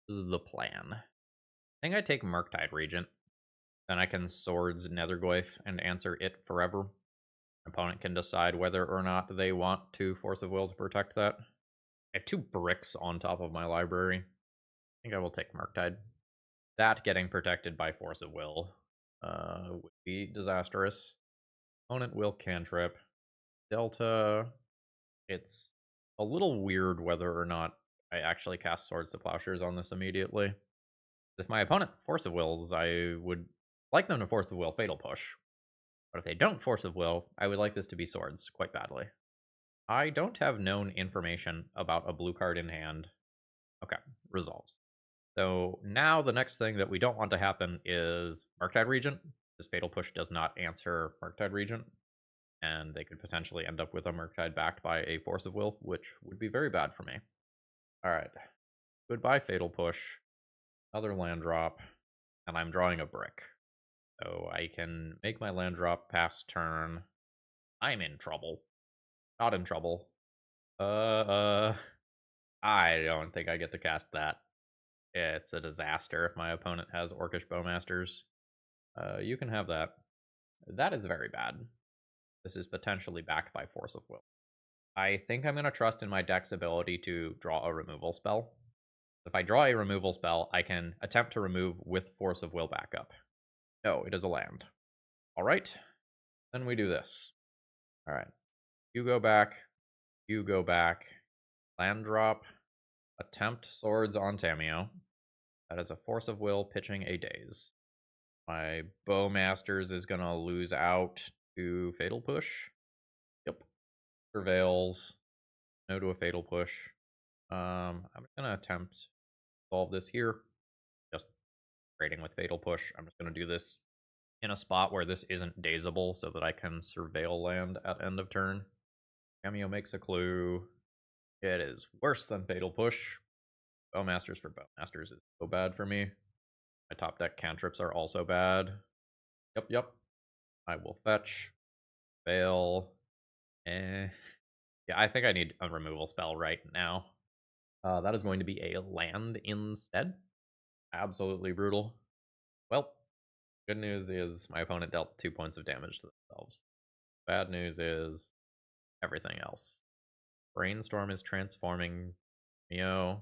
This is the plan. I think I take Murktide Regent. Then I can Swords Nethergoyf and answer it forever. Opponent can decide whether or not they want to Force of Will to protect that. I have 2 bricks on top of my library. I think I will take Murktide. That getting protected by Force of Will would be disastrous. Opponent will cantrip. Delta. It's a little weird whether or not I actually cast Swords to Plowshares on this immediately. If my opponent Force of Wills, I would like them to Force of Will Fatal Push. But if they don't Force of Will, I would like this to be Swords quite badly. I don't have known information about a blue card in hand. Okay, resolves. So now the next thing that we don't want to happen is Murktide Regent. This Fatal Push does not answer Murktide Regent, and they could potentially end up with a Murktide backed by a Force of Will, which would be very bad for me. Alright, goodbye Fatal Push, another land drop, and I'm drawing a brick. So I can make my land drop past turn. I'm in trouble. Not in trouble. I don't think I get to cast that. It's a disaster if my opponent has Orcish Bowmasters. You can have that. That is very bad. This is potentially backed by Force of Will. I think I'm going to trust in my deck's ability to draw a removal spell. If I draw a removal spell, I can attempt to remove with Force of Will backup. No, it is a land. Alright, then we do this. Alright, you go back, land drop, attempt Swords on Tamiyo. That is a Force of Will pitching a Daze. My Bowmasters is going to lose out to Fatal Push. Yep. Prevails. No to a Fatal Push. I'm going to attempt to solve this here. Just trading with Fatal Push. I'm just going to do this in a spot where this isn't dazeable so that I can surveil land at end of turn. Tamiyo makes a clue. It is worse than Fatal Push. Bowmasters for Bowmasters is so bad for me. My top deck cantrips are also bad. Yep. I will fetch. Fail. Yeah, I think I need a removal spell right now. That is going to be a land instead. Absolutely brutal. Well, good news is my opponent dealt 2 points of damage to themselves. Bad news is everything else. Brainstorm is transforming. Are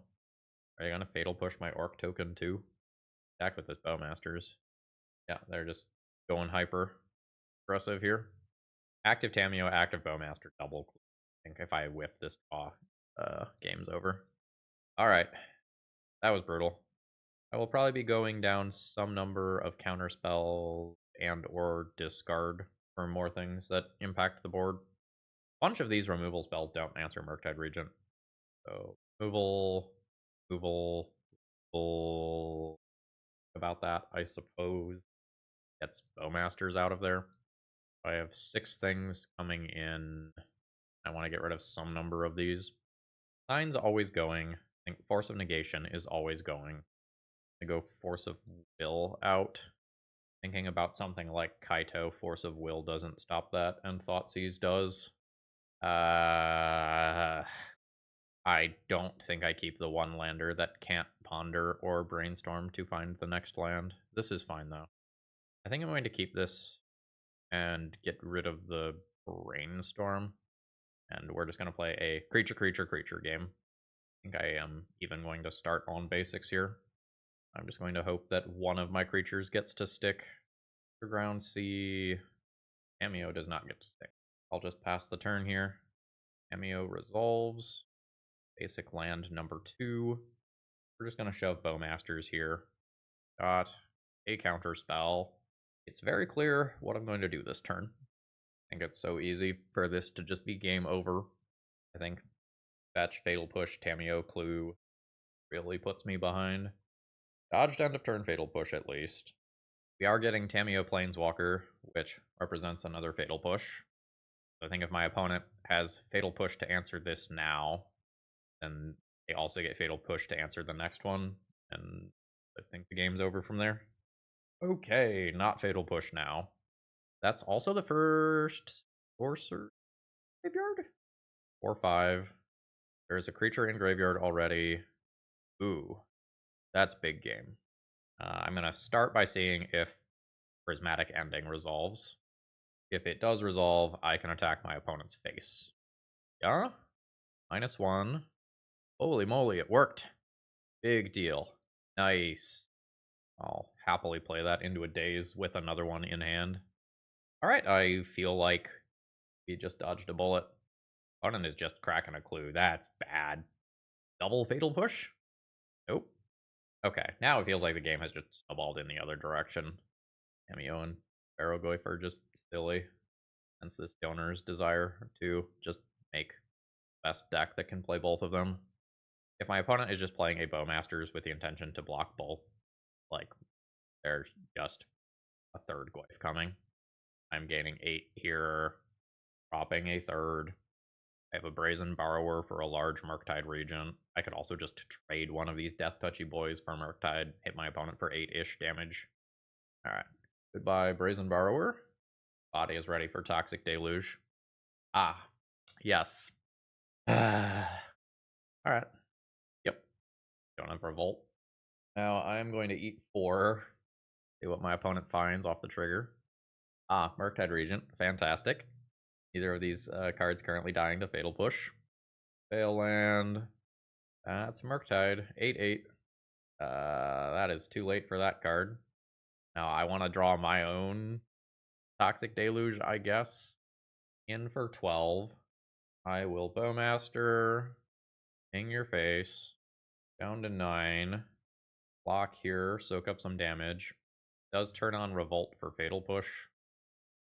you gonna Fatal Push my Orc token too? Attack with this Bowmasters. Yeah, they're just going hyper aggressive here. Active Tamiyo, active Bowmaster, double. I think if I whip this draw, game's over. Alright, that was brutal. I will probably be going down some number of counterspell and or discard for more things that impact the board. A bunch of these removal spells don't answer Murktide Regent. So removal, about that, I suppose. Gets Bowmasters out of there. I have 6 things coming in. I want to get rid of some number of these. Sign's always going. I think Force of Negation is always going. I go Force of Will out. Thinking about something like Kaito, Force of Will doesn't stop that, and Thoughtseize does. I don't think I keep the one lander that can't ponder or brainstorm to find the next land. This is fine though. I think I'm going to keep this and get rid of the brainstorm. And we're just going to play a creature game. I think I am even going to start on basics here. I'm just going to hope that one of my creatures gets to stick. Underground Sea. Tamiyo does not get to stick. I'll just pass the turn here. Tamiyo resolves. Basic land number 2. We're just going to shove Bowmasters here. Got a counter spell. It's very clear what I'm going to do this turn. I think it's so easy for this to just be game over. I think fetch, Fatal Push, Tamiyo, Clue really puts me behind. Dodged end of turn Fatal Push at least. We are getting Tamiyo Planeswalker, which represents another Fatal Push. So I think if my opponent has Fatal Push to answer this now, then they also get Fatal Push to answer the next one, and I think the game's over from there. Okay, not Fatal Push now. That's also the first Sorcerer graveyard? 4/5. There's a creature in graveyard already. Ooh. That's big game. I'm going to start by seeing if Prismatic Ending resolves. If it does resolve, I can attack my opponent's face. Yeah? -1. Holy moly, it worked. Big deal. Nice. I'll happily play that into a daze with another one in hand. Alright, I feel like he just dodged a bullet. Opponent is just cracking a clue. That's bad. Double Fatal Push? Nope. Okay, now it feels like the game has just snowballed in the other direction. Tamiyo and Barrowgoyf are just silly. Hence this owner's desire to just make best deck that can play both of them. If my opponent is just playing a Bowmasters with the intention to block both, like, there's just a third Goyf coming. I'm gaining 8 here, dropping a third. I have a Brazen Borrower for a large Murktide Regent. I could also just trade one of these Death Touchy boys for Murktide, hit my opponent for 8-ish damage. Alright, goodbye Brazen Borrower. Body is ready for Toxic Deluge. Ah, yes. Alright. Yep. Don't have Revolt. Now I'm going to eat 4. See what my opponent finds off the trigger. Ah, Murktide Regent. Fantastic. Neither of these cards currently dying to Fatal Push. Fail land. That's Murktide. 8-8. That is too late for that card. Now I want to draw my own Toxic Deluge, I guess. In for 12. I will Bowmaster. In your face. Down to 9. Block here. Soak up some damage. Does turn on Revolt for Fatal Push.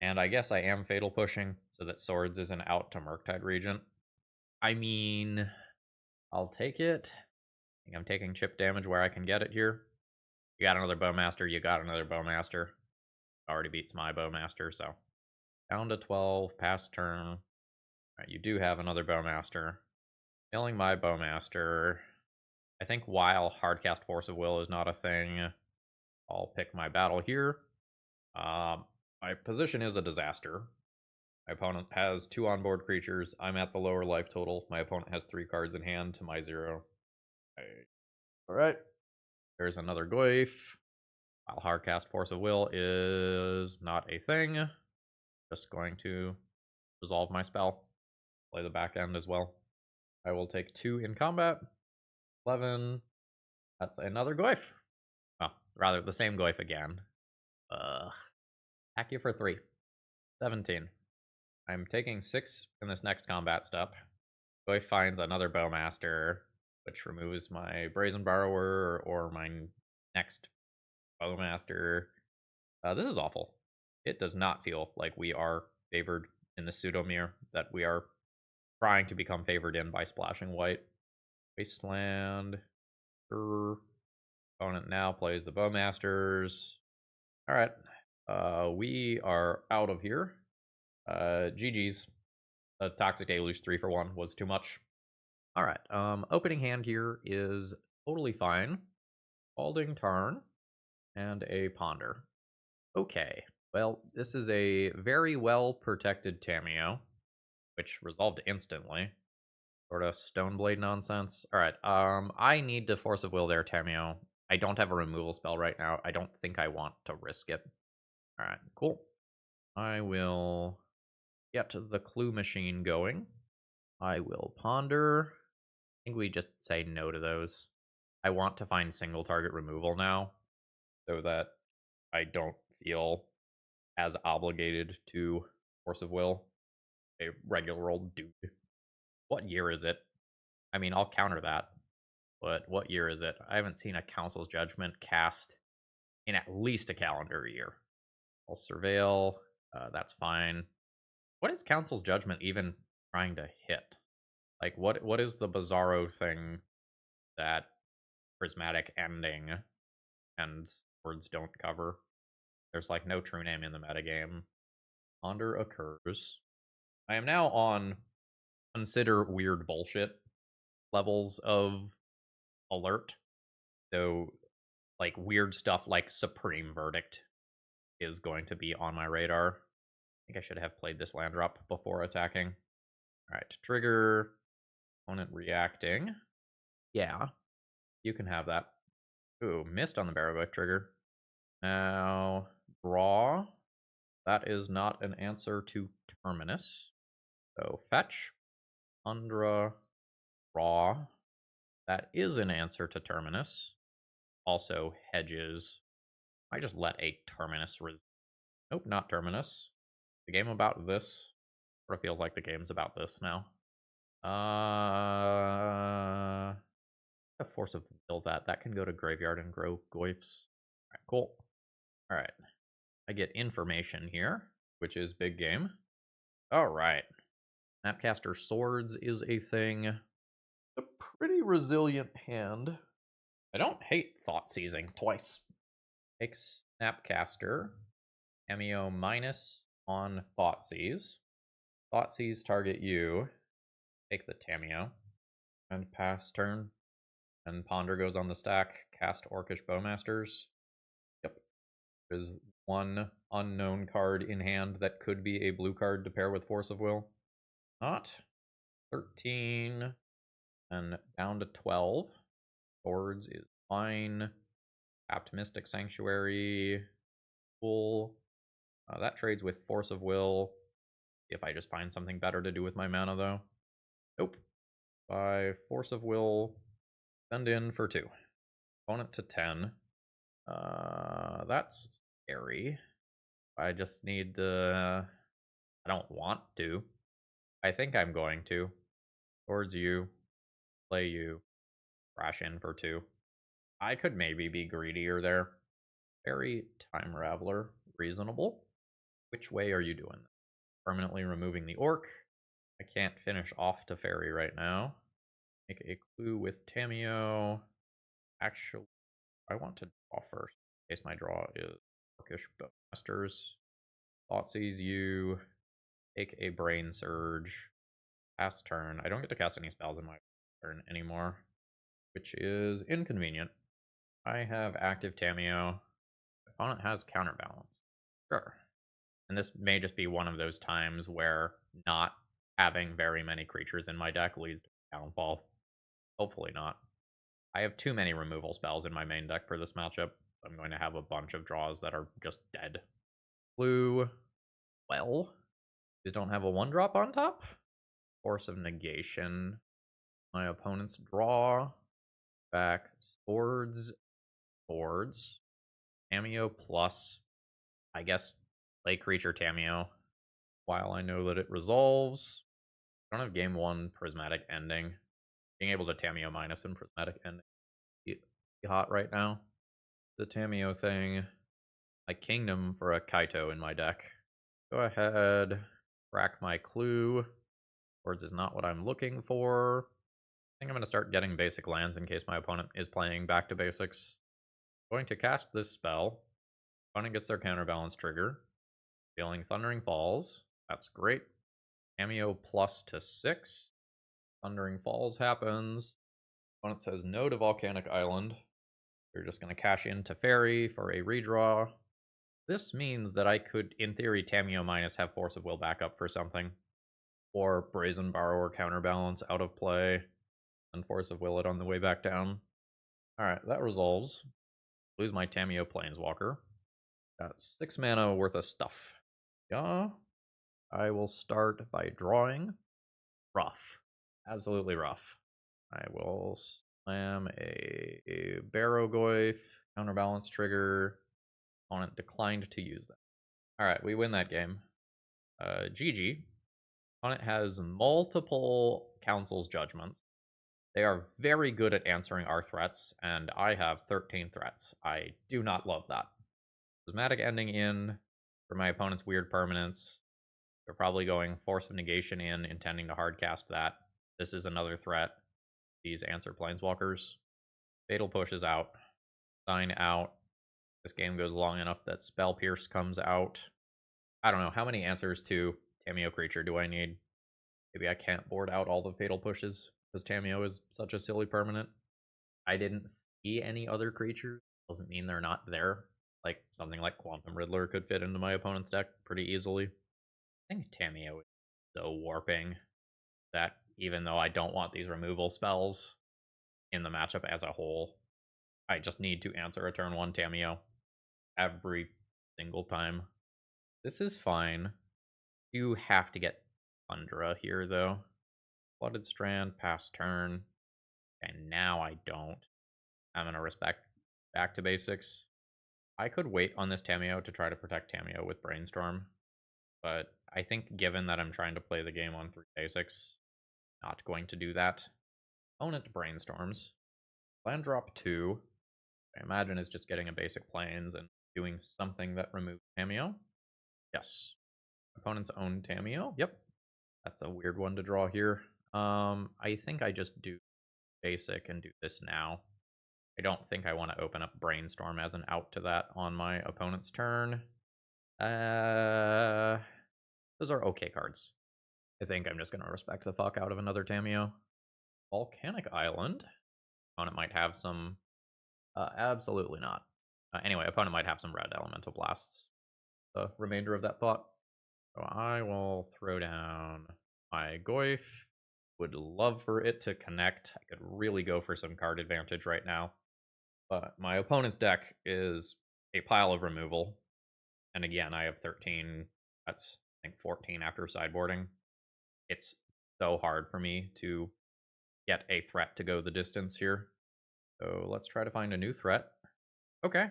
And I guess I am Fatal Pushing so that Swords isn't out to Murktide Regent. I mean, I'll take it. I think I'm taking chip damage where I can get it here. You got another Bowmaster, you got another Bowmaster. Already beats my Bowmaster, so. Down to 12, pass turn. Right, you do have another Bowmaster. Killing my Bowmaster. I think while Hardcast Force of Will is not a thing, I'll pick my battle here. My position is a disaster. My opponent has 2 onboard creatures. I'm at the lower life total. My opponent has 3 cards in hand to my 0. Alright. There's another Goyf. While Hardcast Force of Will is not a thing. Just going to resolve my spell. Play the back end as well. I will take 2 in combat. 11. That's another Goyf. Well, rather, the same Goyf again. Attack you for 3. 17. I'm taking 6 in this next combat step. Goyf finds another Bowmaster, which removes my Brazen Borrower or my next Bowmaster. This is awful. It does not feel like we are favored in the pseudo mirror that we are trying to become favored in by splashing white. Wasteland. Opponent now plays the Bowmasters. Alright. We are out of here. GG's. A Toxic Deluge 3 for 1 was too much. Alright, opening hand here is totally fine. Balding Tarn and a Ponder. Okay, well, this is a very well protected Tamiyo, which resolved instantly. Sort of Stoneblade nonsense. Alright, I need to Force of Will there, Tamiyo. I don't have a removal spell right now. I don't think I want to risk it. Alright, cool. I will get the clue machine going. I will Ponder. I think we just say no to those. I want to find single target removal now so that I don't feel as obligated to Force of Will a regular old dude. What year is it? I mean, I'll counter that, but what year is it? I haven't seen a Council's Judgment cast in at least a calendar year. I'll Surveil. That's fine. What is Council's Judgment even trying to hit? Like, what is the bizarro thing that Prismatic Ending and Swords don't cover? There's like no true name in the metagame. Ponder occurs. I am now on consider weird bullshit levels of alert. So, like, weird stuff like Supreme Verdict is going to be on my radar. I think I should have played this land drop before attacking. Alright, trigger. Opponent reacting. Yeah, you can have that. Ooh, missed on the Barrowgoyf trigger. Now, draw. That is not an answer to Terminus. So, fetch, Tundra, draw. That is an answer to Terminus. Also, hedges. I just let a Terminus. Nope, not Terminus. The game about this. Sort of feels like the game's about this now. A Force of Will that can go to graveyard and grow Goyfs. Alright, cool. Alright. I get information here, which is big game. Alright. Snapcaster Swords is a thing. A pretty resilient hand. I don't hate Thought Seizing twice. Takes Snapcaster. Tamiyo minus on Thought Seize. Thought Seize target you. Take the Tamiyo. And pass turn. And Ponder goes on the stack. Cast Orcish Bowmasters. Yep. There's one unknown card in hand that could be a blue card to pair with Force of Will. Not. 13. And down to 12. Swords is fine. Tapped Mystic Sanctuary. Cool. That trades with Force of Will. If I just find something better to do with my mana, though. Nope. By Force of Will, send in for 2. Opponent to 10. That's scary. I just need to... I don't want to. I think I'm going to. Towards you. Play you. Crash in for 2. I could maybe be greedier there. Fairy Time Raveler. Reasonable. Which way are you doing? Permanently removing the Orc. I can't finish off to Fairy right now. Make a clue with Tamiyo. Actually, I want to draw first. In case my draw is Orcish Bowmasters. Thought Seize you. Take a Brain Surge. Pass turn. I don't get to cast any spells in my turn anymore, which is inconvenient. I have active Tamiyo. Opponent has Counterbalance. Sure. And this may just be one of those times where not having very many creatures in my deck leads to downfall. Hopefully not. I have too many removal spells in my main deck for this matchup. So I'm going to have a bunch of draws that are just dead. Blue. Well, these don't have a 1-drop on top. Force of Negation. My opponent's draw. Back. Swords. Swords. Tamiyo plus, I guess, play creature Tamiyo. While I know that it resolves. I don't have game 1 Prismatic Ending. Being able to Tamiyo minus and Prismatic Ending be hot right now. The Tamiyo thing. My Kingdom for a Kaito in my deck. Go ahead. Crack my clue. Words is not what I'm looking for. I think I'm going to start getting basic lands in case my opponent is playing back to basics. Going to cast this spell. Opponent gets their counterbalance trigger. Feeling Thundering Falls. That's great. Tamiyo plus to 6. Thundering Falls happens. Opponent says no to Volcanic Island. You're just going to cash into Fairy for a redraw. This means that I could, in theory, Tamiyo minus have Force of Will back up for something. Or Brazen Borrower Counterbalance out of play. And Force of Will it on the way back down. Alright, that resolves. Lose my Tamiyo Planeswalker. Got 6 mana worth of stuff. Yeah. I will start by drawing. Rough. Absolutely rough. I will slam a Barrowgoyf. Counterbalance trigger. Opponent declined to use that. Alright, we win that game. GG. Opponent has multiple Council's Judgments. They are very good at answering our threats, and I have 13 threats. I do not love that. Prismatic Ending in for my opponent's weird permanents. They're probably going Force of Negation in, intending to hardcast that. This is another threat. These answer Planeswalkers. Fatal Push is out. Sign out. This game goes long enough that Spell Pierce comes out. I don't know. How many answers to Tamiyo Creature do I need? Maybe I can't board out all the Fatal Pushes because Tamiyo is such a silly permanent. I didn't see any other creatures. Doesn't mean they're not there. Like something like Quantum Riddler could fit into my opponent's deck pretty easily. I think Tamiyo is so warping that even though I don't want these removal spells in the matchup as a whole, I just need to answer a turn 1 Tamiyo every single time. This is fine. You have to get Tundra here, though. Flooded Strand, pass turn. And now I don't. I'm going to respect back to basics. I could wait on this Tamiyo to try to protect Tamiyo with Brainstorm. But I think given that I'm trying to play the game on 3 basics, not going to do that. Opponent Brainstorms. Land drop 2. I imagine is just getting a basic plains and doing something that removes Tamiyo. Yes. Opponent's own Tamiyo. Yep. That's a weird one to draw here. I think I just do basic and do this now. I don't think I want to open up Brainstorm as an out to that on my opponent's turn. Those are okay cards. I think I'm just going to respect the fuck out of another Tamiyo. Volcanic Island. Opponent might have some... absolutely not. Anyway, opponent might have some red elemental blasts. The remainder of that thought. So I will throw down my Goyf. Would love for it to connect. I could really go for some card advantage right now. But my opponent's deck is a pile of removal. And again, I have 13. That's, I think, 14 after sideboarding. It's so hard for me to get a threat to go the distance here. So let's try to find a new threat. Okay.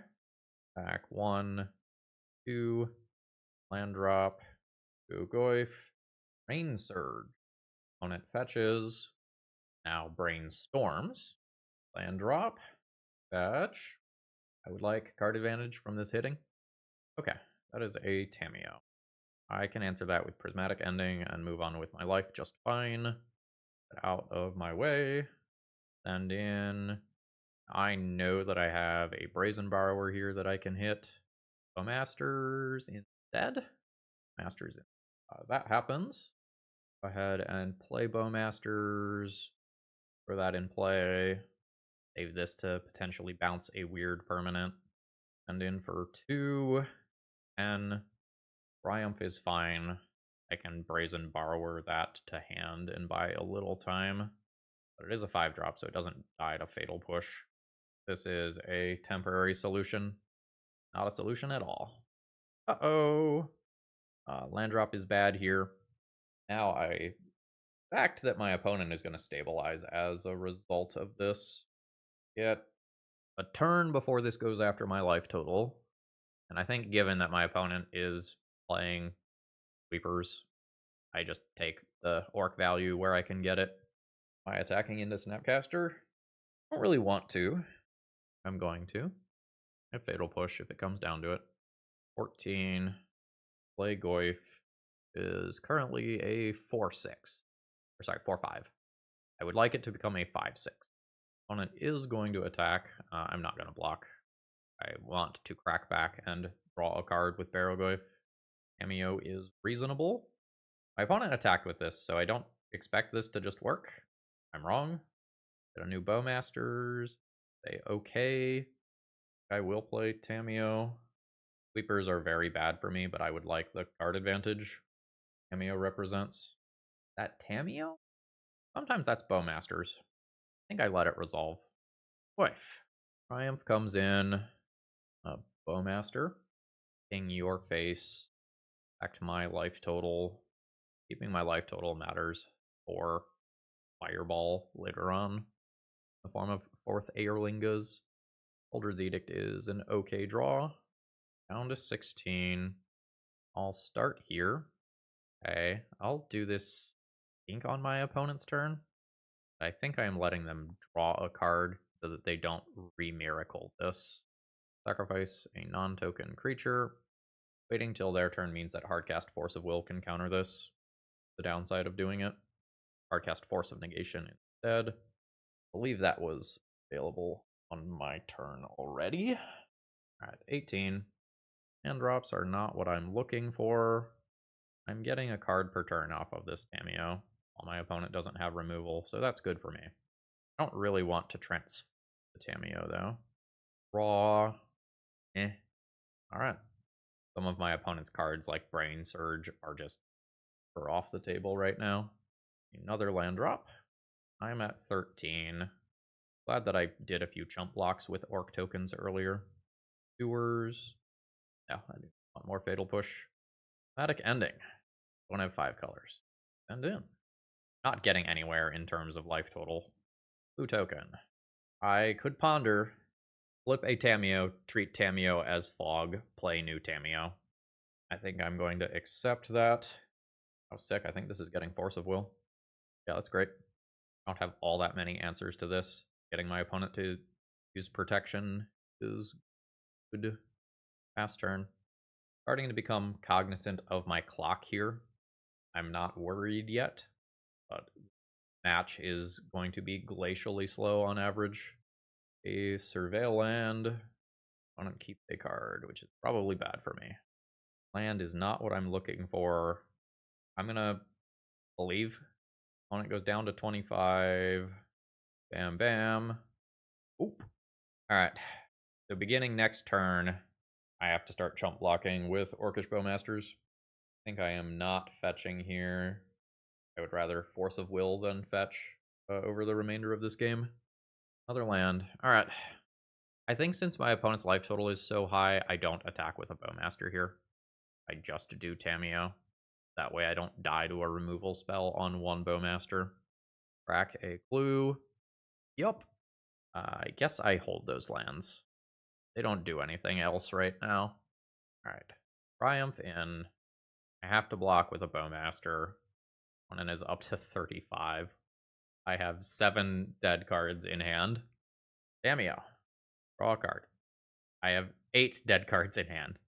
Back 1, 2, land drop, go Goyf, Rain Surge. Opponent fetches. Now Brainstorms. Land drop. Fetch. I would like card advantage from this hitting. Okay, that is a Tamiyo. I can answer that with Prismatic Ending and move on with my life just fine. Get out of my way. Send in. I know that I have a Brazen Borrower here that I can hit. Masters instead. Masters. That happens. Go ahead and play Bowmasters. Throw that in play. Save this to potentially bounce a weird permanent. And in for 2. 10. Triumph is fine. I can Brazen Borrower that to hand and buy a little time. But it is a 5-drop, so it doesn't die to Fatal Push. This is a temporary solution. Not a solution at all. Uh-oh. Land drop is bad here. Now I fact that my opponent is going to stabilize as a result of this. Get a turn before this goes after my life total. And I think given that my opponent is playing sweepers, I just take the orc value where I can get it. Am I attacking into Snapcaster? I don't really want to. I'm going to. A Fatal Push if it comes down to it. 14. Play Goyf is currently a 4-6. Or sorry, 4-5. I would like it to become a 5-6. Opponent is going to attack. I'm not going to block. I want to crack back and draw a card with Barrowgoyf. Tamiyo is reasonable. My opponent attacked with this, so I don't expect this to just work. I'm wrong. Get a new Bowmasters. Say okay. I will play Tamiyo. Sweepers are very bad for me, but I would like the card advantage Tamiyo represents. That Tamiyo? Sometimes that's Bowmasters. I think I let it resolve. Wife. Triumph comes in. Bowmaster. King your face. Back to my life total. Keeping my life total matters for Fireball later on. In the form of 4th Aerlingas. Elder's Edict is an okay draw. Down to 16. I'll start here. Okay, I'll do this ink on my opponent's turn. I think I am letting them draw a card so that they don't re-miracle this. Sacrifice a non-token creature. Waiting till their turn means that Hardcast Force of Will can counter this. The downside of doing it. Hardcast Force of Negation instead. I believe that was available on my turn already. Alright, 18. Hand drops are not what I'm looking for. I'm getting a card per turn off of this Tamiyo, while my opponent doesn't have removal, so that's good for me. I don't really want to transfer the Tamiyo, though. Raw. Alright. Some of my opponent's cards, like Brain Surge, are just off the table right now. Another land drop. I'm at 13. Glad that I did a few chump blocks with orc tokens earlier. Doers. No, I do want more Fatal Push. Dramatic Ending. Don't have 5 colors. Send in. Not getting anywhere in terms of life total. Blue token. I could ponder. Flip a Tamiyo, treat Tamiyo as fog, play new Tamiyo. I think I'm going to accept that. Oh, sick. I think this is getting Force of Will. Yeah, that's great. I don't have all that many answers to this. Getting my opponent to use protection is good. Fast turn. Starting to become cognizant of my clock here. I'm not worried yet, but match is going to be glacially slow on average. A surveil land. I want to keep a card, which is probably bad for me. Land is not what I'm looking for. I'm gonna believe. Opponent goes down to 25. Bam, bam. Oop. Alright. So beginning next turn, I have to start chump blocking with Orcish Bowmasters. I think I am not fetching here. I would rather Force of Will than fetch over the remainder of this game. Another land. Alright. I think since my opponent's life total is so high, I don't attack with a Bowmaster here. I just do Tamiyo. That way I don't die to a removal spell on one Bowmaster. Crack a clue. Yup. I guess I hold those lands. They don't do anything else right now. Alright. Triumph in. I have to block with a Bowmaster. Opponent is up to 35. I have 7 dead cards in hand. Tamiyo. Draw a card. I have 8 dead cards in hand.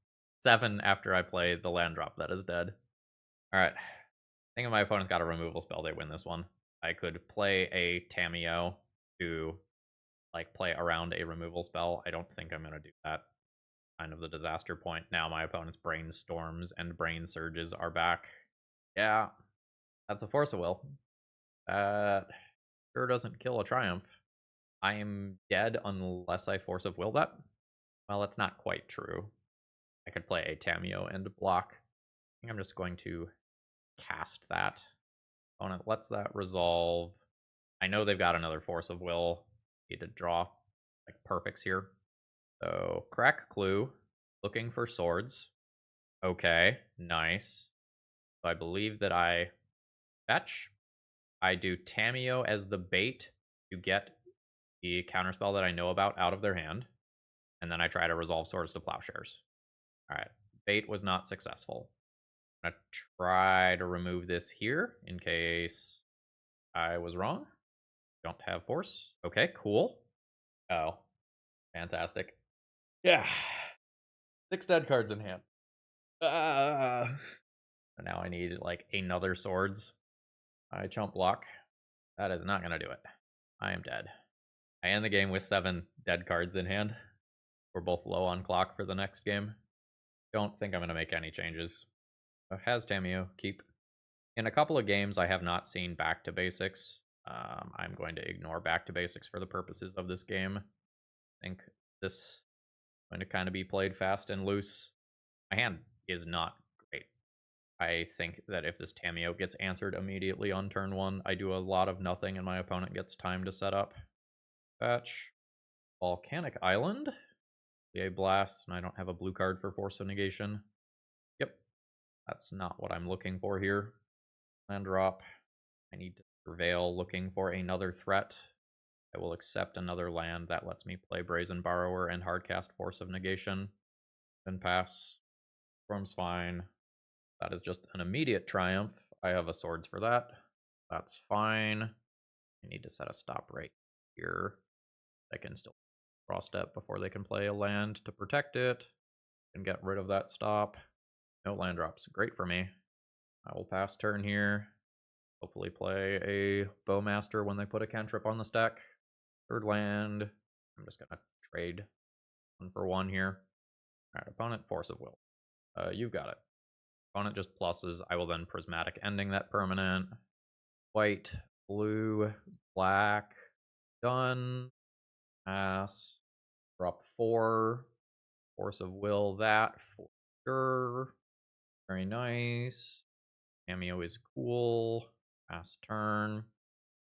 7 after I play the land drop that is dead. Alright. I think if my opponent's got a removal spell, they win this one. I could play a Tamiyo to like play around a removal spell. I don't think I'm going to do that. Kind of the disaster point. Now my opponent's Brainstorms and Brain Surges are back. Yeah, that's a Force of Will. That sure doesn't kill a Triumph. I am dead unless I Force of Will that. Well, that's not quite true. I could play a Tamiyo and block. I think I'm just going to cast that. Opponent lets that resolve. I know they've got another Force of Will. Need to draw like perfects here. So crack clue. Looking for swords. Okay, nice. So I believe that I fetch. I do Tamiyo as the bait to get the counterspell that I know about out of their hand. And then I try to resolve swords to plowshares. Alright. Bait was not successful. I'm gonna try to remove this here in case I was wrong. Don't have force. Okay, cool. Oh, fantastic. Yeah. 6 dead cards in hand. Now I need like another swords. I chump block. That is not going to do it. I am dead. I end the game with 7 dead cards in hand. We're both low on clock for the next game. Don't think I'm going to make any changes. Has Tamiyo, keep. In a couple of games, I have not seen back to basics. I'm going to ignore back to basics for the purposes of this game. I think this is going to kind of be played fast and loose. My hand is not great. I think that if this Tamiyo gets answered immediately on turn 1, I do a lot of nothing and my opponent gets time to set up. Fetch. Volcanic Island. A blast, and I don't have a blue card for Force of Negation. Yep. That's not what I'm looking for here. Land drop. I need to Prevail looking for another threat. I will accept another land that lets me play Brazen Borrower and hardcast Force of Negation. Then pass. Storm's fine. That is just an immediate triumph. I have a swords for that. That's fine. I need to set a stop right here. I can still draw step before they can play a land to protect it and get rid of that stop. No land drops. Great for me. I will pass turn here. Hopefully play a Bowmaster when they put a cantrip on the stack. Third land. I'm just going to trade 1 for 1 here. Alright, opponent, Force of Will. You've got it. Opponent just pluses. I will then Prismatic Ending that permanent. White, blue, black. Done. Pass. Drop 4. Force of Will that for sure. Very nice. Tamiyo is cool. Pass turn. I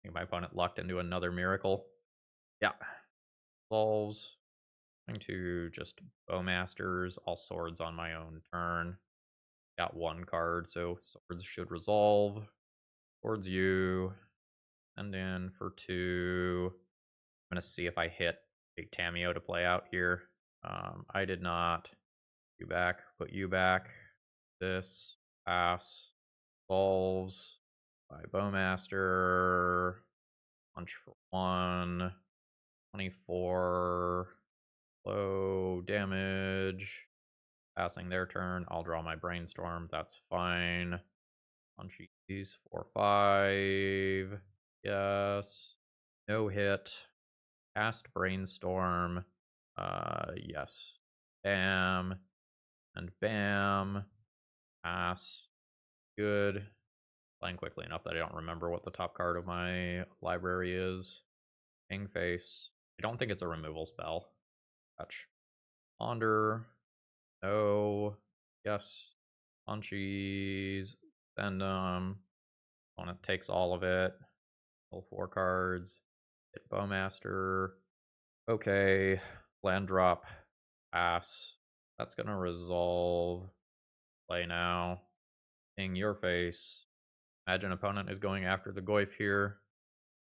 think my opponent lucked into another miracle. Yeah. Solves. Going to just Bowmasters, all swords on my own turn. Got one card, so swords should resolve. Towards you. And in for 2. I'm going to see if I hit a Tamiyo to play out here. I did not. You back, put you back. This, pass, solves. By Bowmaster. Punch for 1. 24. Low damage. Passing their turn. I'll draw my Brainstorm. That's fine. Punch these 4, 5. Yes. No hit. Cast Brainstorm. Yes. Bam. And bam. Pass. Good. Playing quickly enough that I don't remember what the top card of my library is. King Face. I don't think it's a removal spell. Touch. Ponder. No. Yes. Punchies. Send opponent takes all of it. Pull 4 cards. Hit Bowmaster. Okay. Land drop. Pass. That's gonna resolve. Play now. In your face. Imagine opponent is going after the Goyf here.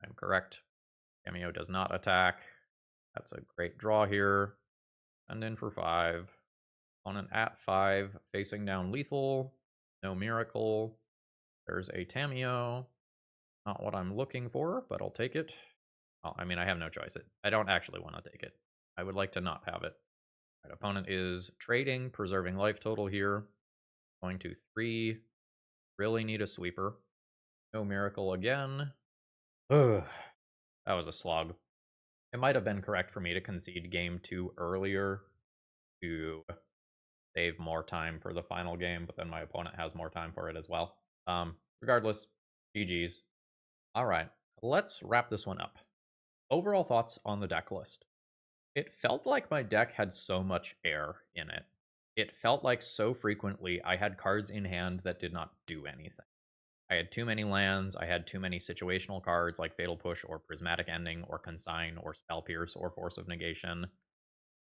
I'm correct. Tamiyo does not attack. That's a great draw here. And in for 5. Opponent at 5. Facing down lethal. No miracle. There's a Tamiyo. Not what I'm looking for, but I'll take it. Well, I mean, I have no choice. I don't actually want to take it. I would like to not have it. Right, opponent is trading, preserving life total here. Going to 3. Really need a sweeper. No miracle again. Ugh. That was a slog. It might have been correct for me to concede game 2 earlier to save more time for the final game, but then my opponent has more time for it as well. Regardless, GG's. All right, let's wrap this one up. Overall thoughts on the deck list. It felt like my deck had so much air in it. It felt like so frequently I had cards in hand that did not do anything. I had too many lands, I had too many situational cards like Fatal Push or Prismatic Ending or Consign or Spell Pierce or Force of Negation.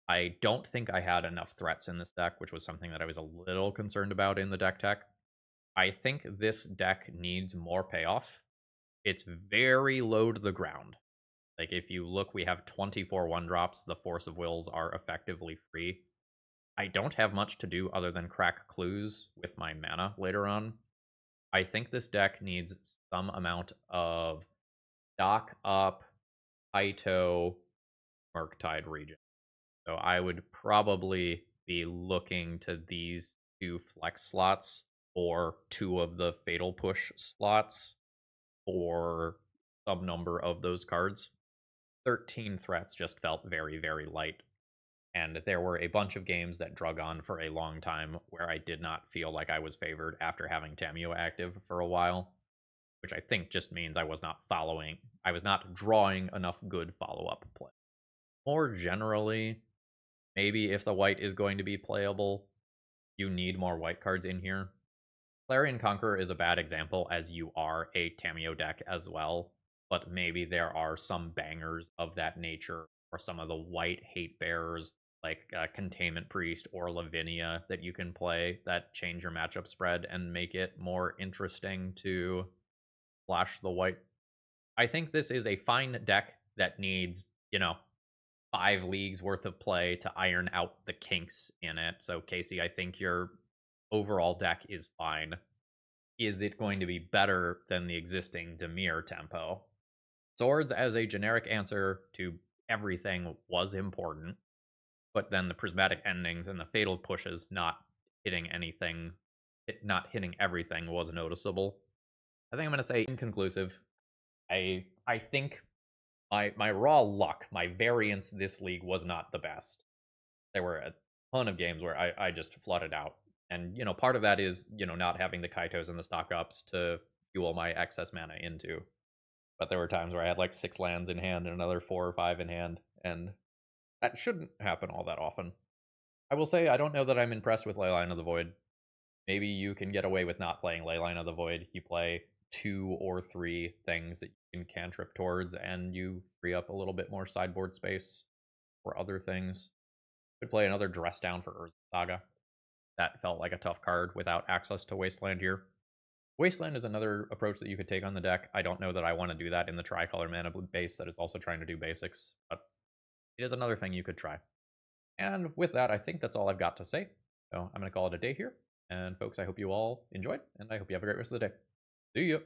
I don't think I had enough threats in this deck, which was something that I was a little concerned about in the deck tech. I think this deck needs more payoff. It's very low to the ground. Like, if you look, we have 24 1-drops. The Force of Wills are effectively free. I don't have much to do other than crack clues with my mana later on. I think this deck needs some amount of Dock Up, Kaito, Murktide region. So I would probably be looking to these 2 flex slots or 2 of the Fatal Push slots for some number of those cards. 13 threats just felt very, very light. And there were a bunch of games that drug on for a long time where I did not feel like I was favored after having Tamiyo active for a while, which I think just means I was not drawing enough good follow-up play. More generally, maybe if the white is going to be playable, you need more white cards in here. Clarion Conqueror is a bad example, as you are a Tamiyo deck as well, but maybe there are some bangers of that nature, or some of the white hate bearers like Containment Priest or Lavinia that you can play that change your matchup spread and make it more interesting to flash the white. I think this is a fine deck that needs, 5 leagues worth of play to iron out the kinks in it. So, Casey, I think your overall deck is fine. Is it going to be better than the existing Dimir tempo? Swords as a generic answer to everything was important, but then the prismatic endings and the fatal pushes not hitting everything was noticeable. I think I'm going to say inconclusive. I think my raw luck, my variance this league was not the best. There were a ton of games where I just flooded out. And, part of that is, not having the Kaitos and the stock ups to fuel my excess mana into. But there were times where I had like 6 lands in hand and another 4 or 5 in hand, and that shouldn't happen all that often. I will say I don't know that I'm impressed with Leyline of the Void. Maybe you can get away with not playing Leyline of the Void. You play 2 or 3 things that you can cantrip towards, and you free up a little bit more sideboard space for other things. Could play another Dress Down for Urza Saga. That felt like a tough card without access to Wasteland here. Wasteland is another approach that you could take on the deck. I don't know that I want to do that in the tricolor mana base that is also trying to do basics, but it is another thing you could try. And with that, I think that's all I've got to say. So I'm going to call it a day here. And folks, I hope you all enjoyed, and I hope you have a great rest of the day. See ya!